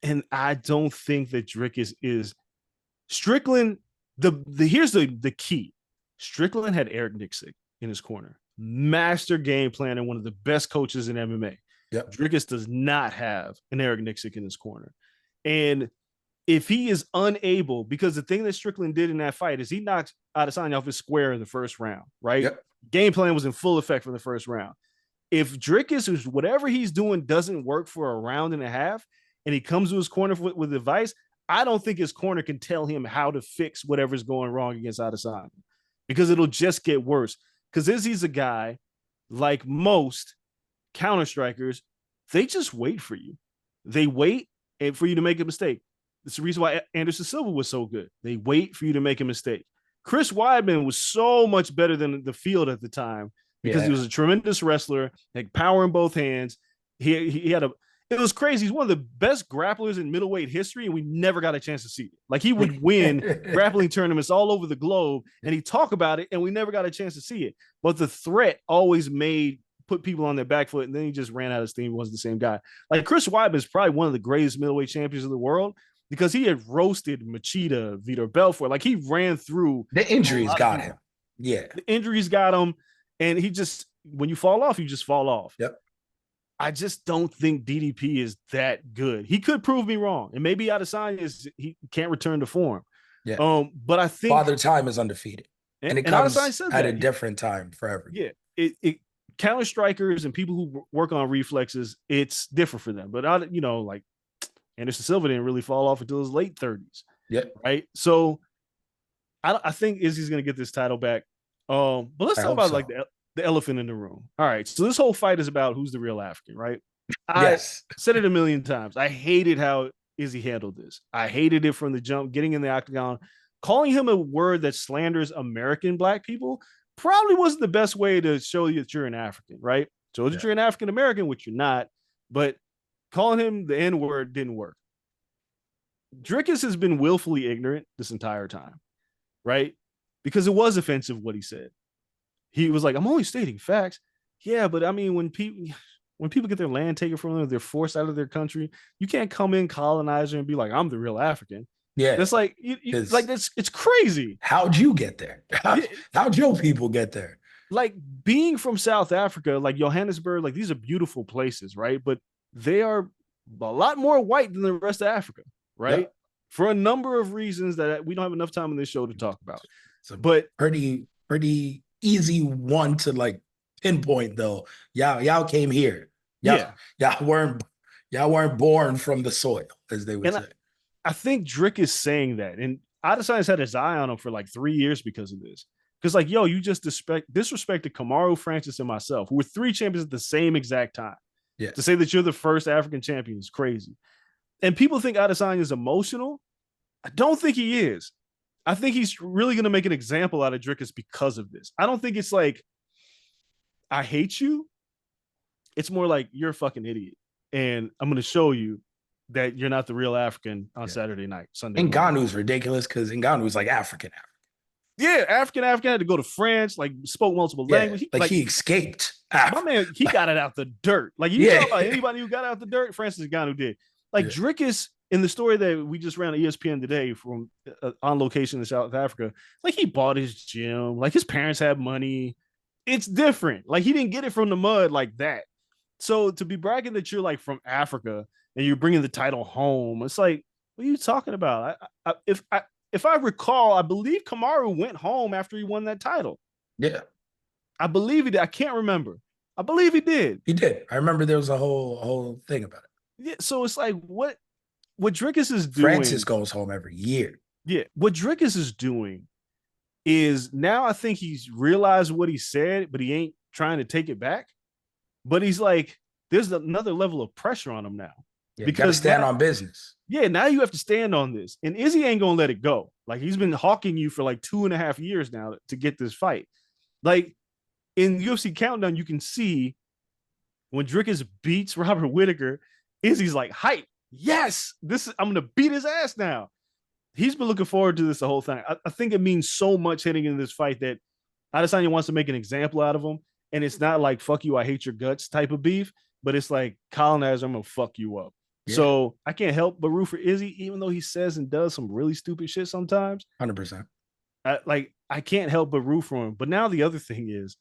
And I don't think that Dricus is Strickland. Here's the key. Strickland had Eric Nixick in his corner, master game plan, and one of the best coaches in MMA. Yep. Dricus does not have an Eric Nixick in his corner. And if he is unable, because the thing that Strickland did in that fight is he knocked Adesanya off his square in the first round, right? Yep. Game plan was in full effect for the first round. If Dricus, whatever he's doing, doesn't work for a round and a half, and he comes to his corner with advice, I don't think his corner can tell him how to fix whatever's going wrong against Adesanya, because it'll just get worse. Because Izzy's a guy, like most counter strikers, they just wait for you. They wait for you to make a mistake. That's the reason why Anderson Silva was so good. They wait for you to make a mistake. Chris Weidman was so much better than the field at the time because he was a tremendous wrestler, had power in both hands. He had it was crazy. He's one of the best grapplers in middleweight history, and we never got a chance to see it. Like, he would win grappling tournaments all over the globe, and he'd talk about it, and we never got a chance to see it. But the threat always put people on their back foot, and then he just ran out of steam. He wasn't the same guy. Like, Chris Weidman is probably one of the greatest middleweight champions in the world because he had roasted Machida, Vitor Belfort. Like, he ran through. The injuries got him. Yeah. The injuries got him, and he just, when you fall off, you just fall off. Yep. I just don't think DDP is that good. He could prove me wrong, and maybe Adesanya he can't return to form. Yeah. But I think Father Time is undefeated, and it comes at a different time for everyone. Yeah, it counter strikers and people who work on reflexes, it's different for them. But like Anderson Silva didn't really fall off until his late 30s. Yeah. Right. So I think Izzy's going to get this title back. But let's talk about like the elephant in the room. All right. So this whole fight is about who's the real African, right? I said it a million times. I hated how Izzy handled this. I hated it from the jump, getting in the octagon, calling him a word that slanders American Black people probably wasn't the best way to show you that you're an African, right? So that you're an African American, which you're not, but calling him the N-word didn't work. Dricus has been willfully ignorant this entire time, right? Because it was offensive what he said. He was like, I'm only stating facts. Yeah, but I mean, when people get their land taken from them, they're forced out of their country, you can't come in, colonizer, and be like, I'm the real African. Yeah. That's like, it's crazy. How'd you get there? How'd your people get there? Like, being from South Africa, like Johannesburg, like, these are beautiful places, right? But they are a lot more white than the rest of Africa, right? Yep. For a number of reasons that we don't have enough time on this show to talk about. But pretty easy one to like pinpoint though. Y'all came here. Y'all Yeah. y'all weren't y'all weren't born from the soil, as they would And say. I think Drick is saying that. And Adesanya's had his eye on him for like 3 years because of this. Because, like, yo, you just disrespected Kamaru, Francis, and myself, who were three champions at the same exact time. Yeah. To say that you're the first African champion is crazy. And people think Adesanya is emotional. I don't think he is. I think he's really going to make an example out of Drickus because of this. I don't think it's like, I hate you. It's more like, you're a fucking idiot. And I'm going to show you that you're not the real African on Saturday night, Sunday morning. Ngannou's ridiculous because Ngannou's like African. Yeah, African had to go to France, like spoke multiple languages. Like he escaped. My man, he got it out the dirt. Like you talk about anybody who got out the dirt, Francis Ngannou did. Like Drickus in the story that we just ran on ESPN today from on location in South Africa, like he bought his gym, like his parents had money. It's different. Like he didn't get it from the mud like that. So to be bragging that you're like from Africa and you're bringing the title home, it's like, what are you talking about? If I recall, I believe Kamaru went home after he won that title. Yeah. I believe he did. I can't remember. I believe he did. He did. I remember there was a whole thing about it. Yeah. So it's like what Drickus is doing. Francis goes home every year. Yeah. What Drickus is doing is now I think he's realized what he said, but he ain't trying to take it back. But he's like, there's another level of pressure on him now. Yeah, because stand on business. Yeah, now you have to stand on this. And Izzy ain't gonna let it go. Like he's been hawking you for like 2.5 years now to get this fight. Like in UFC Countdown, you can see when Drickus beats Robert Whittaker, Izzy's like, hype. Yes, I'm gonna beat his ass now. He's been looking forward to this the whole time. I think it means so much hitting in this fight that Adesanya wants to make an example out of him. And it's not like fuck you, I hate your guts type of beef, but it's like colonizer, I'm gonna fuck you up. Yeah. So I can't help but root for Izzy, even though he says and does some really stupid shit sometimes. 100%. I can't help but root for him. But now the other thing is,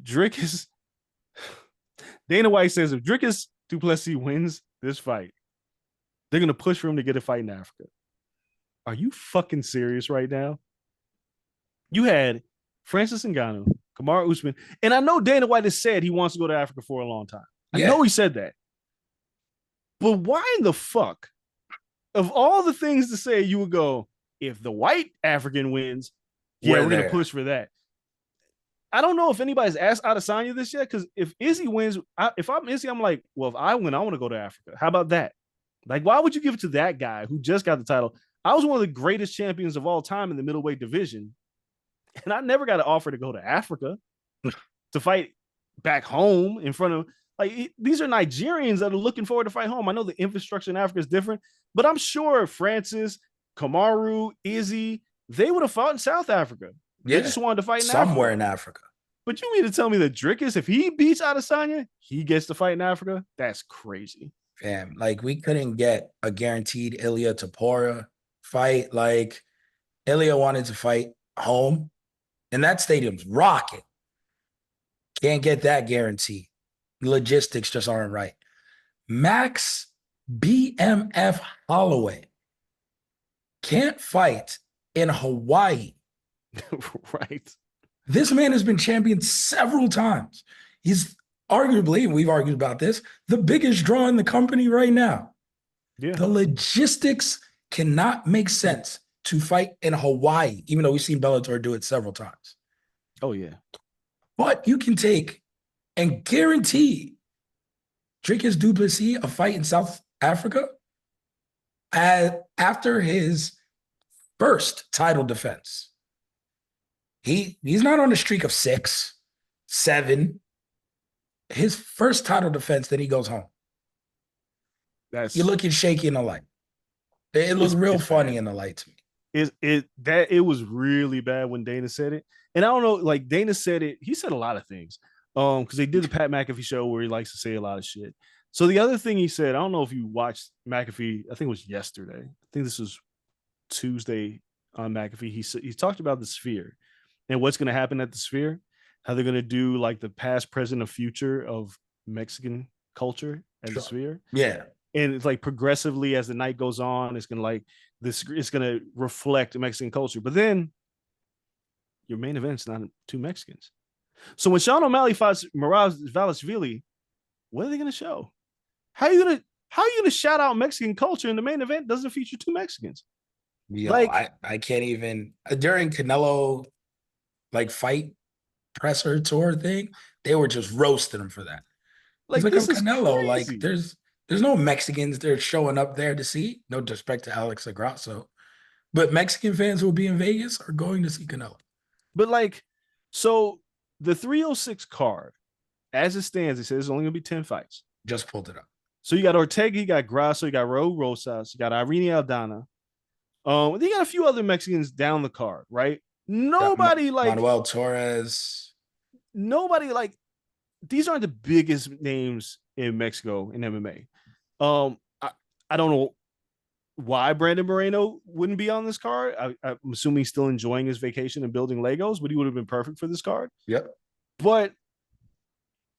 Drickus, Dana White says if Drickus du Plessis wins this fight, they're gonna push for him to get a fight in Africa. Are you fucking serious right now? You had Francis Ngannou, Kamaru Usman, and I know Dana White has said he wants to go to Africa for a long time. I know he said that. But why in the fuck, of all the things to say, you would go, if the white African wins, we're going to push for that. I don't know if anybody's asked Adesanya this yet, because if Izzy wins, if I'm Izzy, I'm like, well, if I win, I want to go to Africa. How about that? Like, why would you give it to that guy who just got the title? I was one of the greatest champions of all time in the middleweight division, and I never got an offer to go to Africa to fight back home in front of, like, these are Nigerians that are looking forward to fight home. I know the infrastructure in Africa is different, but I'm sure Francis, Kamaru, Izzy, they would have fought in South Africa. Yeah, they just wanted to fight in somewhere Africa. In Africa. But you mean to tell me that Drickus, if he beats Adesanya, he gets to fight in Africa? That's crazy. Fam, like we couldn't get a guaranteed Ilia Tapora fight. Like Ilia wanted to fight home, and that stadium's rocking. Can't get that guarantee. Logistics just aren't right. Max BMF Holloway can't fight in Hawaii. Right. This man has been champion several times. He's arguably, and we've argued about this, the biggest draw in the company right now. Yeah. The logistics cannot make sense to fight in Hawaii, even though we've seen Bellator do it several times. Oh, yeah. But you can take and guarantee Drickus du Plessis a fight in South Africa after his first title defense. He's not on a streak of 6, 7. His first title defense, then he goes home. You're looking shaky in the light. It looks real funny bad in the light to me. It was really bad when Dana said it. And I don't know, like Dana said it, he said a lot of things. Because they did the Pat McAfee show where he likes to say a lot of shit. So the other thing he said, I don't know if you watched McAfee, I think it was yesterday. I think this was Tuesday on McAfee. He talked about the Sphere and what's going to happen at the Sphere, how they're going to do like the past, present, and future of Mexican culture at the Sphere. Yeah. And it's like progressively as the night goes on, it's going to like this, it's going to reflect Mexican culture. But then your main event's not two Mexicans. So when Sean O'Malley fights Mirage Valashvili, what are they going to show? How are you gonna shout out Mexican culture in the main event doesn't feature two Mexicans? Yo, Like I can't even during Canelo like fight presser tour thing, they were just roasting him for that. He's like like, I'm this is Canelo. Like, crazy. there's no Mexicans they're showing up there to see. No disrespect to Alex Agrasso, but Mexican fans who will be in Vegas are going to see Canelo. But like, so the 306 card, as it stands, it says there's only gonna be 10 fights. Just pulled it up. So you got Ortega, you got Grasso, you got Raul Rosas, you got Irene Aldana. Then you got a few other Mexicans down the card, right? Got Nobody like Manuel Torres. nobody like these aren't the biggest names in Mexico in MMA. I don't know why Brandon Moreno wouldn't be on this card. I'm assuming he's still enjoying his vacation and building Legos, but he would have been perfect for this card. Yep. But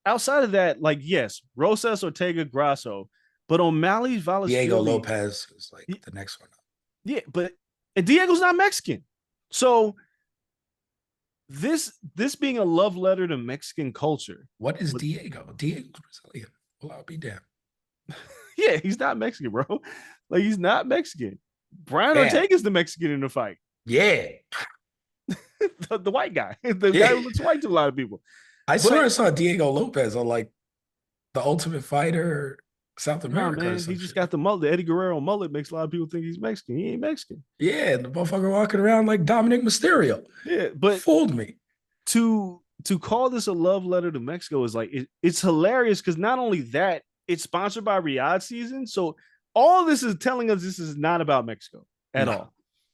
outside of that, like, yes, Rosas, Ortega, Grasso, but O'Malley, Diego Valashvili, Lopez is like the next one up. yeah, but and Diego's not Mexican. So this being a love letter to Mexican culture. What is Diego? Diego's Brazilian. Well, I'll be damned. Yeah, he's not Mexican, bro. Like he's not Mexican. Brian Damn. Ortega's the Mexican in the fight. Yeah. The white guy, the Yeah. guy who looks white to a lot of people. I But swear I saw Diego Lopez on like the Ultimate Fighter South nah, America or man, he some just shit. got the mullet. The Eddie Guerrero mullet makes a lot of people think he's Mexican. He ain't Mexican. Yeah, the motherfucker walking around like Dominic Mysterio. Yeah, but Fooled me. to call this a love letter to Mexico is like it's hilarious because not only that, it's sponsored by Riyadh season. So all this is telling us this is not about Mexico at No. all.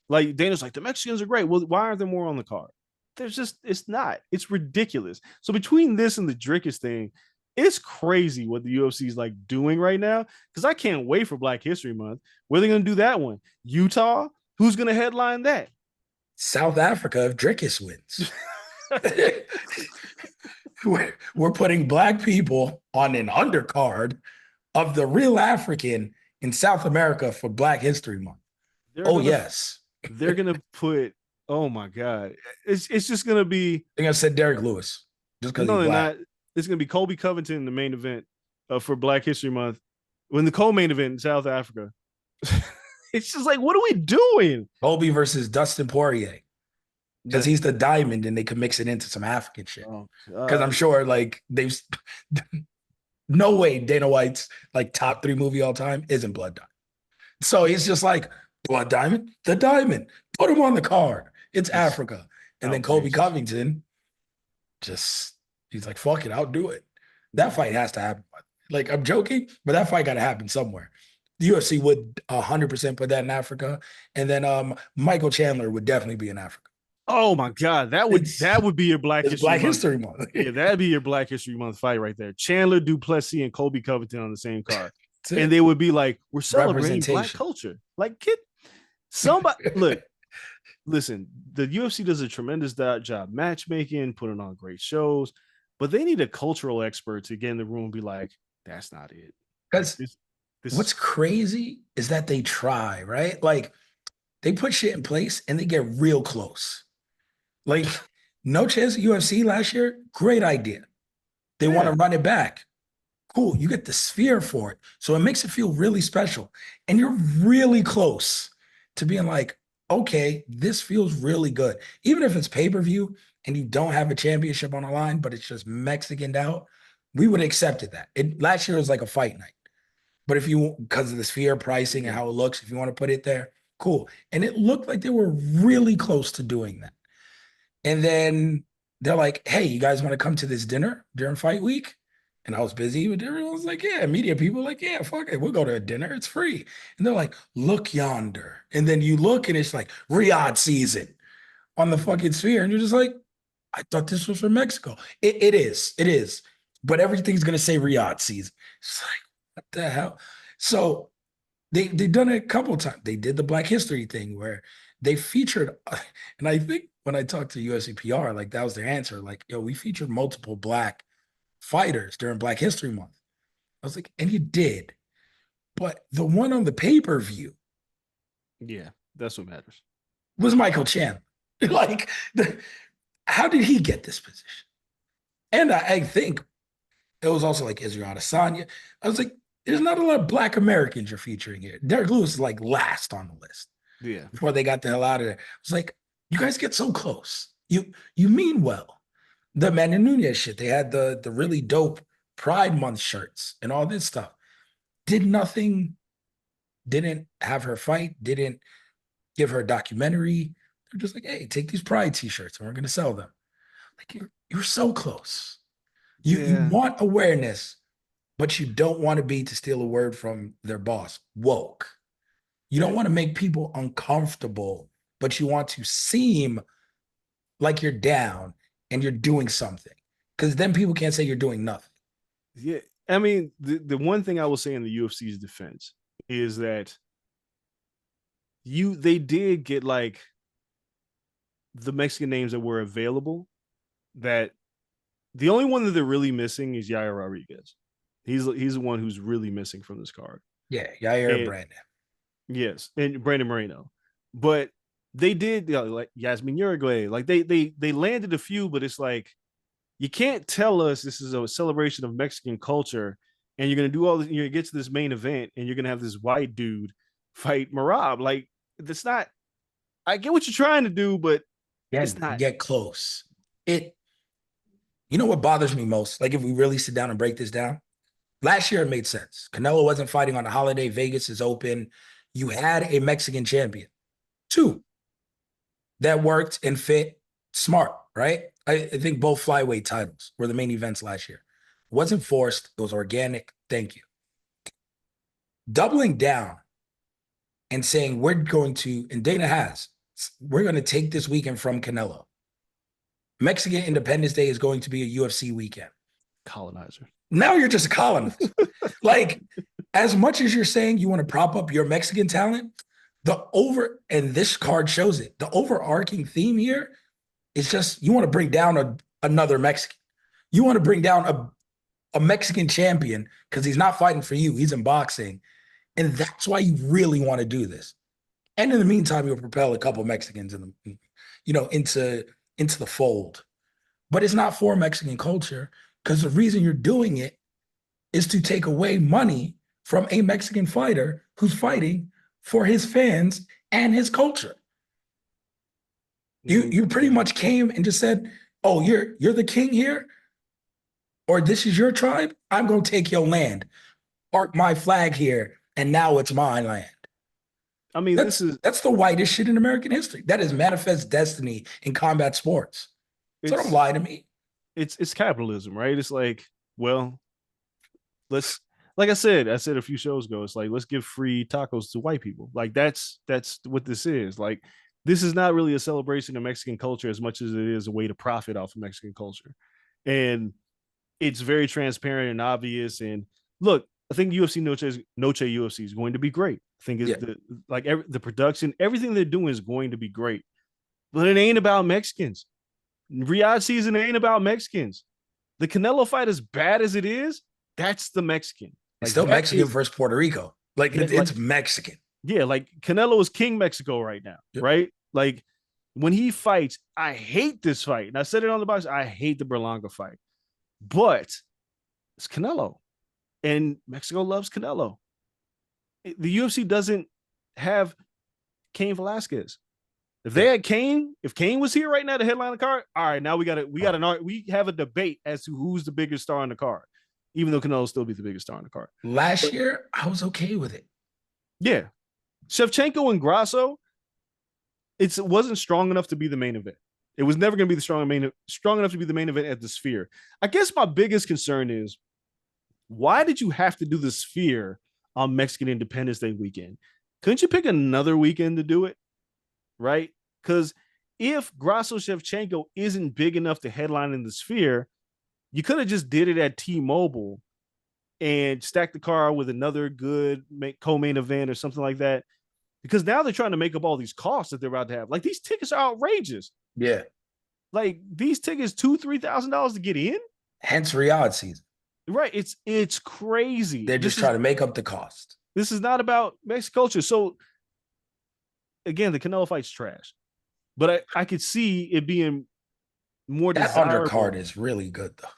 Like Dana's like the Mexicans are great. Well, why aren't there more on the card? There's just it's not. It's ridiculous. So between this and the Drickus thing, it's crazy what the UFC is like doing right now. Because I can't wait for Black History Month. Where are they going to do that one? Utah? Who's going to headline that? South Africa if Drickus wins. we're putting black people on an undercard of the real African in South America for Black History Month. They're Oh, gonna, yes. they're gonna put. Oh my god, it's just gonna be. I think I said Derek Lewis just because No, he's they're black. not. It's gonna be Colby Covington in the main event for Black History Month. When the co-main event in South Africa, it's just like, what are we doing? Colby versus Dustin Poirier because he's the diamond and they can mix it into some African shit. Because I'm sure like they've no way Dana White's like top 3 movie all time isn't Blood Diamond. So he's just like Blood Diamond, the diamond, put him on the card. It's Africa. And then Colby Covington just he's like, fuck it, I'll do it. That fight has to happen. Like I'm joking, but that fight got to happen somewhere. The UFC would 100% put that in Africa, and then Michael Chandler would definitely be in Africa. Oh my god, that would be your Black History Month. Yeah, that'd be your Black History Month fight right there. Chandler, Duplessis, and Colby Covington on the same card, and they would be like, "We're celebrating Black culture." Like, kid, somebody look. Listen, the UFC does a tremendous job matchmaking, putting on great shows, but they need a cultural expert to get in the room and be like, "That's not it." Because what's crazy is that they try, right? Like they put shit in place and they get real close. Like No Chance at UFC last year, great idea. They want to run it back. Cool, you get the sphere for it. So it makes it feel really special. And you're really close to being like, okay, this feels really good. Even if it's pay-per-view and you don't have a championship on the line, but it's just Mexicaned out, we would have accepted that. Last year was like a fight night. But if you, because of the sphere pricing and how it looks, if you want to put it there, cool. And it looked like they were really close to doing that. And then they're like, hey, you guys want to come to this dinner during fight week? And I was busy with everyone was like, yeah, media people like, yeah, fuck it. We'll go to a dinner. It's free. And they're like, look yonder. And then you look and it's like Riyadh season on the fucking sphere. And you're just like, I thought this was from Mexico. It is. But everything's going to say Riyadh season. It's like, what the hell? So they've done it a couple of times. They did the Black History thing where they featured, and I think when I talked to UFC PR, like that was their answer. Like, yo, we featured multiple Black fighters during Black History Month. I was like, and you did. But the one on the pay-per-view. Yeah, that's what matters. Was Michael Chandler. Like, how did he get this position? And I think it was also like Israel Adesanya. I was like, there's not a lot of Black Americans you're featuring here. Derek Lewis is like last on the list Yeah. before they got the hell out of there. It's like, you guys get so close. You mean well. The Amanda Nunez shit. They had the really dope Pride Month shirts and all this stuff. Did nothing, didn't have her fight, didn't give her a documentary. They're just like, hey, take these Pride t-shirts and we're gonna sell them. Like you're so close. You Yeah. want awareness, but you don't want to be, to steal a word from their boss, woke. You don't want to make people uncomfortable, but you want to seem like you're down and you're doing something. Because then people can't say you're doing nothing. Yeah. I mean, the one thing I will say in the UFC's defense is that they did get like the Mexican names that were available. That the only one that they're really missing is Yair Rodriguez. He's the one who's really missing from this card. Yeah, Yair And Brandon. yes, and Brandon Moreno. But they did, like Yasmin Uruguay, like they landed a few, but it's like you can't tell us this is a celebration of Mexican culture and you're gonna do all this, you're gonna get to this main event and you're gonna have this white dude fight Marab. Like that's not, I get what you're trying to do, but it's not. Get close. It, you know what bothers me most? Like if we really sit down and break this down, last year it made sense. Canelo wasn't fighting on a holiday. Vegas is open. You had a Mexican champion. Two, that worked and fit smart, right? I think both flyweight titles were the main events last year. It wasn't forced. It was organic. Thank you. Doubling down and saying we're going to, and Dana has, we're going to take this weekend from Canelo. Mexican Independence Day is going to be a UFC weekend. Colonizer. Now you're just a colonist. Like, as much as you're saying you want to prop up your Mexican talent, and this card shows it, the overarching theme here is just you want to bring down another Mexican. You want to bring down a Mexican champion because he's not fighting for you. He's in boxing. And that's why you really want to do this. And in the meantime, you'll propel a couple Mexicans into the fold. But it's not for Mexican culture because the reason you're doing it is to take away money from a Mexican fighter who's fighting for his fans and his culture. You pretty much came and just said, "Oh, you're the king here, or this is your tribe. I'm going to take your land, park my flag here, and now it's my land." I mean, that's the whitest shit in American history. That is manifest destiny in combat sports. So don't lie to me. It's capitalism, right? It's like, well, let's, like I said a few shows ago, it's like let's give free tacos to white people. Like that's what this is. Like this is not really a celebration of Mexican culture as much as it is a way to profit off of Mexican culture. And it's very transparent and obvious. And look, I think Noche UFC is going to be great. I think it's the production, everything they're doing is going to be great. But it ain't about Mexicans. Riyadh season ain't about Mexicans. The Canelo fight, as bad as it is, that's the Mexican. It's still Mexican versus Puerto Rico. Like it's Mexican. Yeah, like Canelo is King Mexico right now, right? Like when he fights, I hate this fight. And I said it on the box, I hate the Berlanga fight. But it's Canelo. And Mexico loves Canelo. The UFC doesn't have Cain Velasquez. If they had Cain, if Cain was here right now to headline the card, all right, now we have a debate as to who's the biggest star on the card, even though Canelo still be the biggest star on the card. Last year, I was okay with it. Yeah. Shevchenko and Grasso, it wasn't strong enough to be the main event. It was never going to be strong enough to be the main event at the Sphere. I guess my biggest concern is, why did you have to do the Sphere on Mexican Independence Day weekend? Couldn't you pick another weekend to do it? Right? Because if Grasso Shevchenko isn't big enough to headline in the Sphere, you could have just did it at T-Mobile and stacked the car with another good co-main event or something like that. Because now they're trying to make up all these costs that they're about to have. Like these tickets are outrageous. Yeah. Like these tickets, $2,000-$3,000 to get in. Hence Riyadh season. Right. It's crazy. They're just trying to make up the cost. This is not about Mexican culture. So again, the Canelo fight's trash. But I could see it being more that desirable. Undercard is really good though.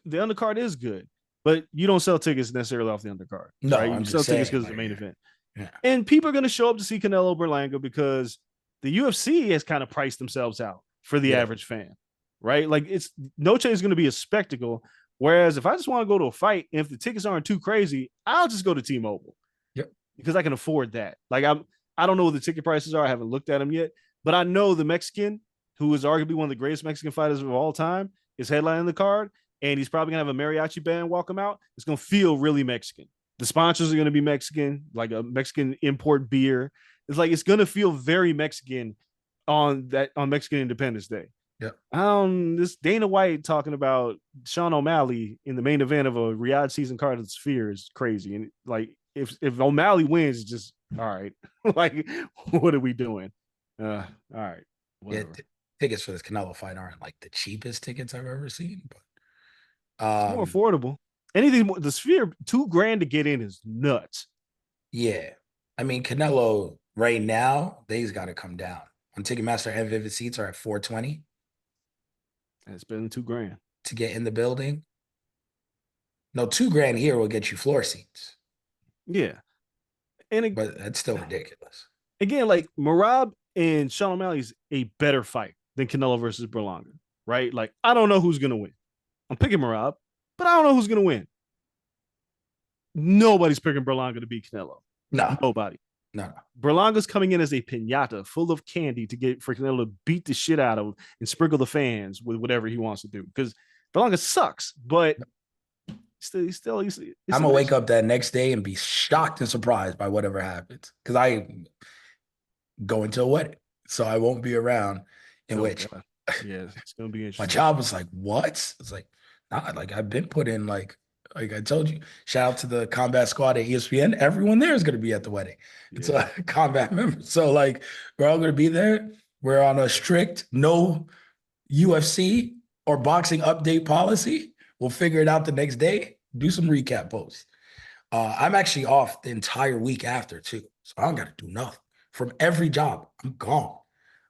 The undercard is good, but you don't sell tickets necessarily off the undercard, No, right? You I'm sell just tickets saying, because of the like, main event. yeah, And people are going to show up to see Canelo Berlanga because the UFC has kind of priced themselves out for the yeah, average fan, right? Like it's Noche is going to be a spectacle. Whereas if I just want to go to a fight, and if the tickets aren't too crazy, I'll just go to T-Mobile yep, because I can afford that. I don't know what the ticket prices are. I haven't looked at them yet, but I know the Mexican, who is arguably one of the greatest Mexican fighters of all time, is headlining the card, and he's probably gonna have a mariachi band walk him out. It's gonna feel really Mexican. The sponsors are gonna be Mexican, like a Mexican import beer. It's gonna feel very Mexican on Mexican Independence Day. yep. This Dana White talking about Sean O'Malley in the main event of a Riyadh season card of the Sphere is crazy. And like if O'Malley wins, it's just all right. Like, what are we doing? All right, Yeah, whatever. tickets for this Canelo fight aren't like the cheapest tickets I've ever seen, but It's more affordable. Anything more, the Sphere, $2,000 to get in is nuts. yeah. I mean, Canelo right now, they's got to come down. On Ticketmaster and Vivid Seats are at 420 And it's been $2,000. to get in the building. No, 2 grand here will get you floor seats, Yeah. And but that's still ridiculous. again, like Marab and Sean O'Malley is a better fight than Canelo versus Berlanga, right? Like, I don't know who's gonna win. I'm picking Marab, but I don't know who's gonna win. Nobody's picking Berlanga to beat Canelo. No, Nobody. no, no. Berlanga's coming in as a pinata full of candy to get for Canelo to beat the shit out of and sprinkle the fans with whatever he wants to do. Because Berlanga sucks, but he's I'm gonna wake up that next day and be shocked and surprised by whatever happens because I go into a wedding, so I won't be around. In which, God. Yeah, it's gonna be my interesting. job was like, what? It's like, nah, like I've been put in like I told you. Shout out to the combat squad at ESPN. Everyone there is gonna be at the wedding. It's Yeah. a combat member. So like we're all gonna be there. We're on a strict no UFC or boxing update policy. We'll figure it out the next day. Do some recap posts. I'm actually off the entire week after too. So I don't gotta do nothing. From every job, I'm gone.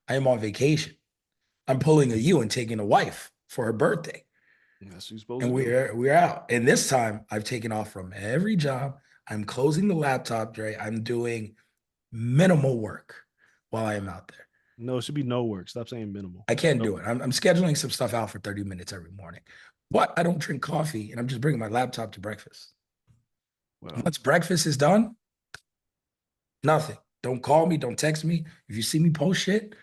I am on vacation. I'm pulling a you and taking a wife for her birthday. That's what you're supposed And to do. we're out. And this time I've taken off from every job. I'm closing the laptop, Dre. I'm doing minimal work while I am out there. No, it should be no work. Stop saying minimal. I can't No. do it. I'm scheduling some stuff out for 30 minutes every morning. But I don't drink coffee and I'm just bringing my laptop to breakfast. Well, Once breakfast is done, nothing. Don't call me. Don't text me. If you see me post shit,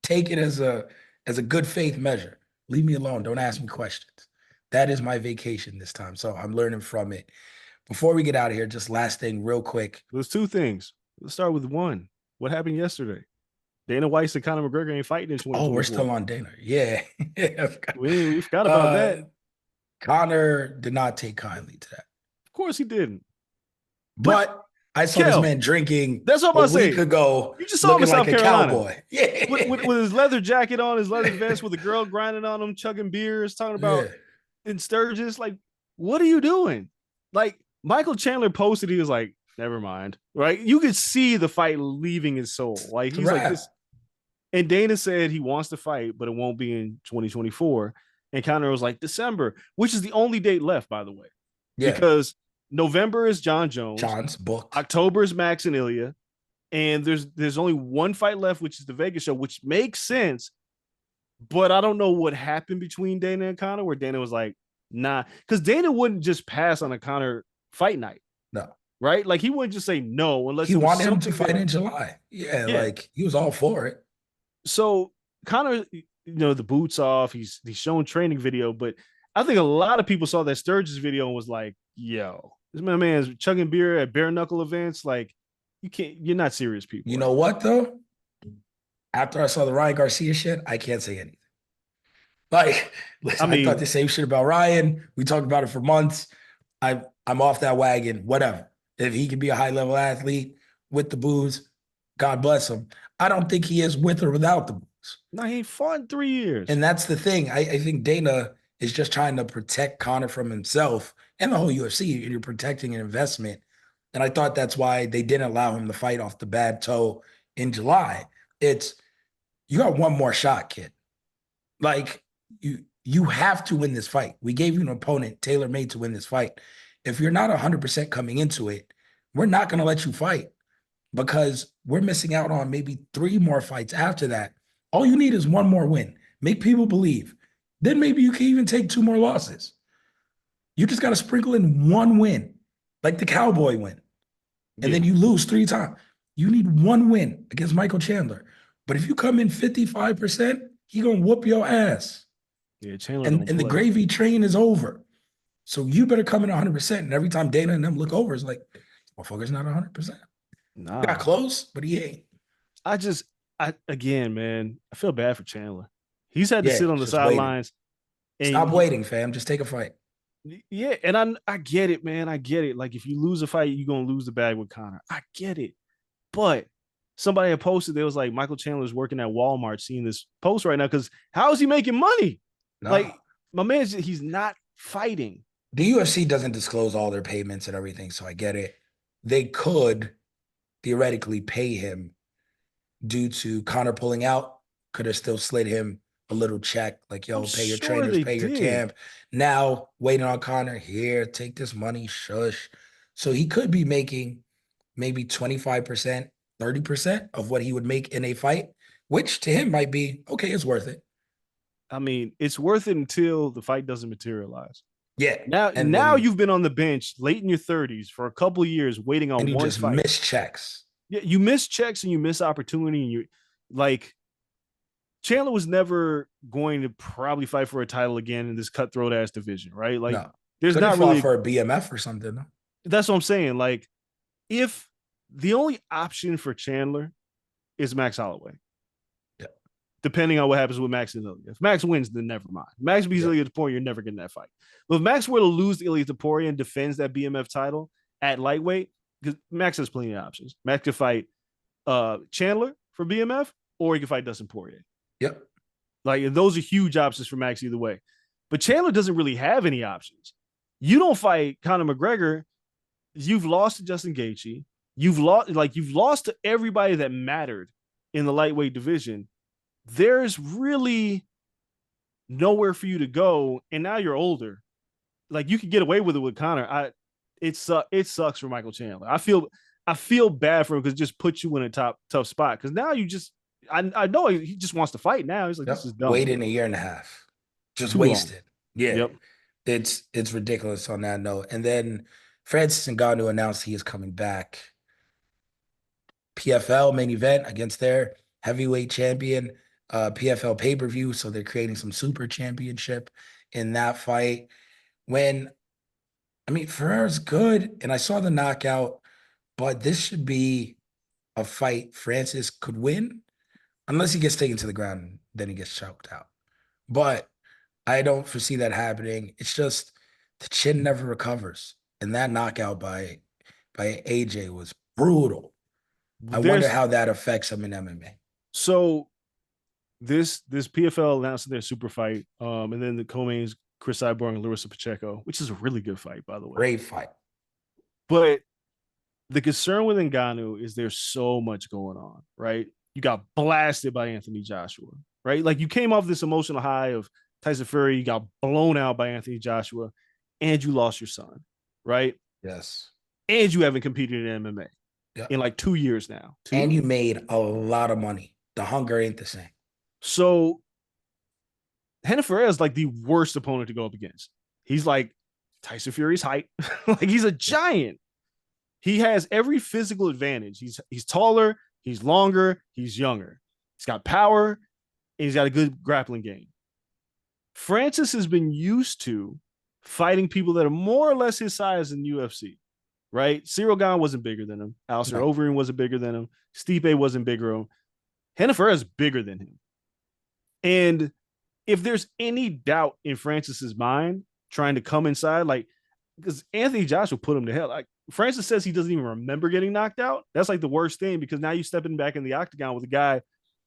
take it as a good faith measure. Leave me alone. Don't ask me questions. That is my vacation this time. So I'm learning from it. Before we get out of here, just last thing real quick. there's two things. Let's start with one. What happened yesterday? Dana White and Conor McGregor ain't fighting in Oh, we're 2024. still on Dana. Yeah. We forgot about that. Conor did not take kindly to that. Of course he didn't. But I saw this Kel, man drinking that's what I'm a about to say. week ago, You just saw him in looking like South a Carolina. cowboy. Yeah. With his leather jacket on, his leather vest, with a girl grinding on him, chugging beers, talking about Yeah. in Sturgis. Like, what are you doing? Like, Michael Chandler posted, he was like, never mind. Right? You could see the fight leaving his soul. Like, he's like this. And Dana said he wants to fight, but it won't be in 2024. And Conor was like, December, which is the only date left, by the way. Yeah. Because November is John Jones. John's booked. October is Max and Ilya. And there's only one fight left, which is the Vegas show, which makes sense. But I don't know what happened between Dana and Conor, where Dana was like, nah. Because Dana wouldn't just pass on a Conor fight night. No. Right? Like, he wouldn't just say no unless he wanted him to fight in July. Yeah, like he was all for it. So Conor, the boots off, he's showing training video, but I think a lot of people saw that Sturgis video and was like, yo, this man's chugging beer at bare knuckle events. Like, you're not serious people. You know what though? After I saw the Ryan Garcia shit, I can't say anything. Like, listen, I thought the same shit about Ryan. We talked about it for months. I'm off that wagon, whatever. If he can be a high-level athlete with the booze, God bless him. I don't think he is with or without the booze. No, he fought in 3 years. And that's the thing. I think Dana is just trying to protect Conor from himself and the whole UFC. And you're protecting an investment. And I thought that's why they didn't allow him to fight off the bad toe in July. You got one more shot, kid. Like, You have to win this fight. We gave you an opponent tailor-made to win this fight. If you're not 100% coming into it, we're not going to let you fight because we're missing out on maybe 3 more fights after that. All you need is 1 more win. Make people believe. Then maybe you can even take 2 more losses. You just got to sprinkle in 1 win, like the Cowboy win, and Yeah, then you lose 3 times. You need 1 win against Michael Chandler. But if you come in 55%, he going to whoop your ass. yeah. Chandler And, don't and the play. gravy train is over. So you better come in 100%. And every time Dana and them look over, it's like, motherfucker's not 100%. He got Nah, close, but he ain't. I just, I again, man, I feel bad for Chandler. He's had to Yeah, sit on the just waiting. sidelines, and Stop waiting, fam. Just take a fight. yeah, and I get it, man. I get it. Like if you lose a fight, you're gonna lose the bag with Conor. I get it, but somebody had posted there was like Michael Chandler's working at Walmart, seeing this post right now because how is he making money? No. Like my man, he's not fighting. The UFC doesn't disclose all their payments and everything, so I get it. They could theoretically pay him due to Conor pulling out, could have still slid him a little check, like, I'm yo, pay your sure trainers, they pay your did. camp. Now, waiting on Conor, here, take this money, shush. So he could be making maybe 25%, 30% of what he would make in a fight, which to him might be, okay, it's worth it. I mean, it's worth it until the fight doesn't materialize. Yeah. And Now then, you've been on the bench late in your 30s for a couple of years waiting and on you one just fight. miss checks. Yeah, you miss checks and you miss opportunity, and you like Chandler was never going to probably fight for a title again in this cutthroat ass division, right? Like, No. there's Could have not fought really. for a BMF or something, though. That's what I'm saying. Like, if the only option for Chandler is Max Holloway, Yeah. depending on what happens with Max and Ilya. If Max wins, then never mind. Max beats Yeah. Ilya Taporia, you're never getting that fight. But if Max were to lose to Ilya Taporia and defends that BMF title at lightweight, because Max has plenty of options. Max could fight Chandler for BMF, or he could fight Dustin Poirier. Yep. Like those are huge options for Max either way. But Chandler doesn't really have any options. You don't fight Conor McGregor, you've lost to Justin Gaethje. You've lost to everybody that mattered in the lightweight division. There's really nowhere for you to go, and now you're older. Like you could get away with it with Conor. It sucks for Michael Chandler. I feel bad for him because it just puts you in a tough spot. Because now you just I know he just wants to fight now. He's like, this Yep. is dumb. Waited a year and a half. Just Too long. wasted. Yeah. Yep. It's ridiculous on that note. And then Francis Ngannou announced he is coming back. PFL main event against their heavyweight champion, PFL pay-per-view. So they're creating some super championship in that fight. When I mean Ferrer's good, and I saw the knockout, but this should be a fight Francis could win, unless he gets taken to the ground, then he gets choked out. But I don't foresee that happening. It's just the chin never recovers. And that knockout by AJ was brutal. I wonder There's how that affects him in MMA. so this PFL announced their super fight, and then the co-mains Chris Cyborg and Larissa Pacheco, which is a really good fight, by the way. Great fight. But the concern with Ngannou is there's so much going on, right? You got blasted by Anthony Joshua, right? Like you came off this emotional high of Tyson Fury, you got blown out by Anthony Joshua, and you lost your son, right? Yes. And you haven't competed in MMA Yep. in like 2 years now. And you made a lot of money. The hunger ain't the same. So Hannah Ferreira is like the worst opponent to go up against. He's like Tyson Fury's height. Like he's a giant. He has every physical advantage. He's taller, he's longer, he's younger. He's got power, and he's got a good grappling game. Francis has been used to fighting people that are more or less his size in UFC, right? Cyril Gane wasn't bigger than him. Alistair No. Overeem wasn't bigger than him. Stipe wasn't bigger than him. Hannah Ferreira is bigger than him. And if there's any doubt in Francis's mind trying to come inside, like, because Anthony Joshua put him to hell. Like, Francis says he doesn't even remember getting knocked out. That's like the worst thing because now you're stepping back in the octagon with a guy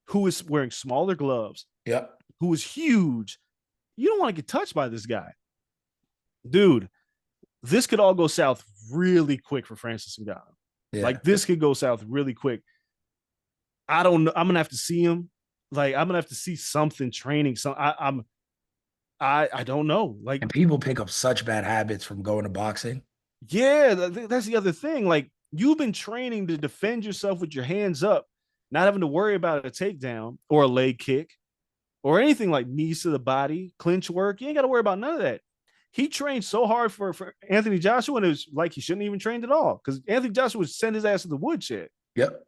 who is wearing smaller gloves, Yep. who is huge. You don't want to get touched by this guy. Dude, this could all go south really quick for Francis Ngannou. Yeah. Like, this could go south really quick. I don't know. I'm going to have to see him. Like, I'm going to have to see something training. I'm I don't know. Like, And people pick up such bad habits from going to boxing. yeah, that's the other thing. Like, you've been training to defend yourself with your hands up, not having to worry about a takedown or a leg kick or anything like knees to the body, clinch work. You ain't got to worry about none of that. He trained so hard for Anthony Joshua, and it was like he shouldn't even trained at all because Anthony Joshua would send his ass to the woodshed. Yep.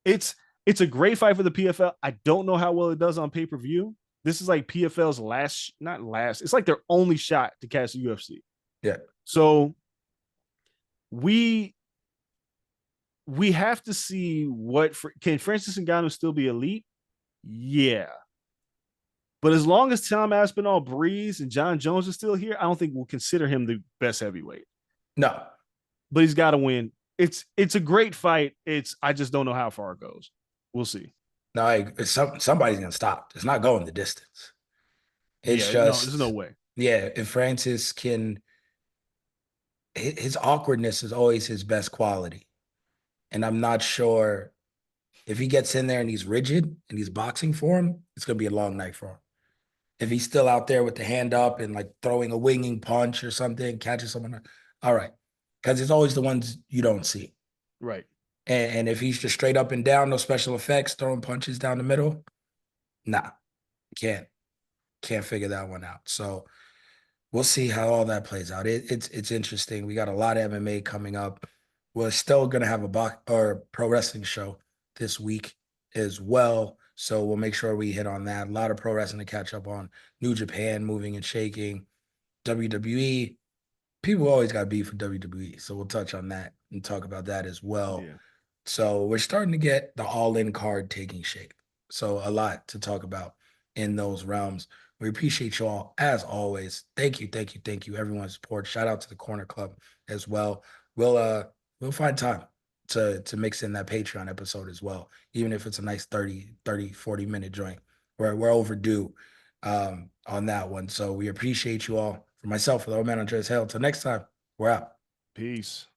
It's it's a great fight for the PFL. I don't know how well it does on pay per view. This is like PFL's last, not last. It's like their only shot to catch the UFC. Yeah. So we we have to see what can Francis Ngannou still be elite? Yeah, but as long as Tom Aspinall breathes and John Jones is still here, I don't think we'll consider him the best heavyweight. No. But he's got to win. It's a great fight. I just don't know how far it goes. We'll see. No, somebody's gonna stop. It's not going the distance. It's Yeah, no, there's no just, way. yeah, if Francis can, his awkwardness is always his best quality. And I'm not sure if he gets in there and he's rigid and he's boxing for him, it's gonna be a long night for him. If he's still out there with the hand up and like throwing a winging punch or something, catching someone, all right. Because it's always the ones you don't see. Right. And if he's just straight up and down, no special effects, throwing punches down the middle, nah, can't figure that one out. So we'll see how all that plays out. It's interesting. We got a lot of MMA coming up. We're still gonna have a box or pro wrestling show this week as well. So we'll make sure we hit on that. A lot of pro wrestling to catch up on. New Japan moving and shaking. WWE. People always got beef with WWE. So we'll touch on that and talk about that as well. Yeah. So we're starting to get the all-in card taking shape. So a lot to talk about in those realms. We appreciate you all as always. Thank you, thank you, thank you, everyone's support. Shout out to the Corner Club as well. We'll find time to mix in that Patreon episode as well, even if it's a nice 40-minute joint. We're overdue on that one. So we appreciate you all. For myself, for the old man Andreas Hale. Until next time, we're out. Peace.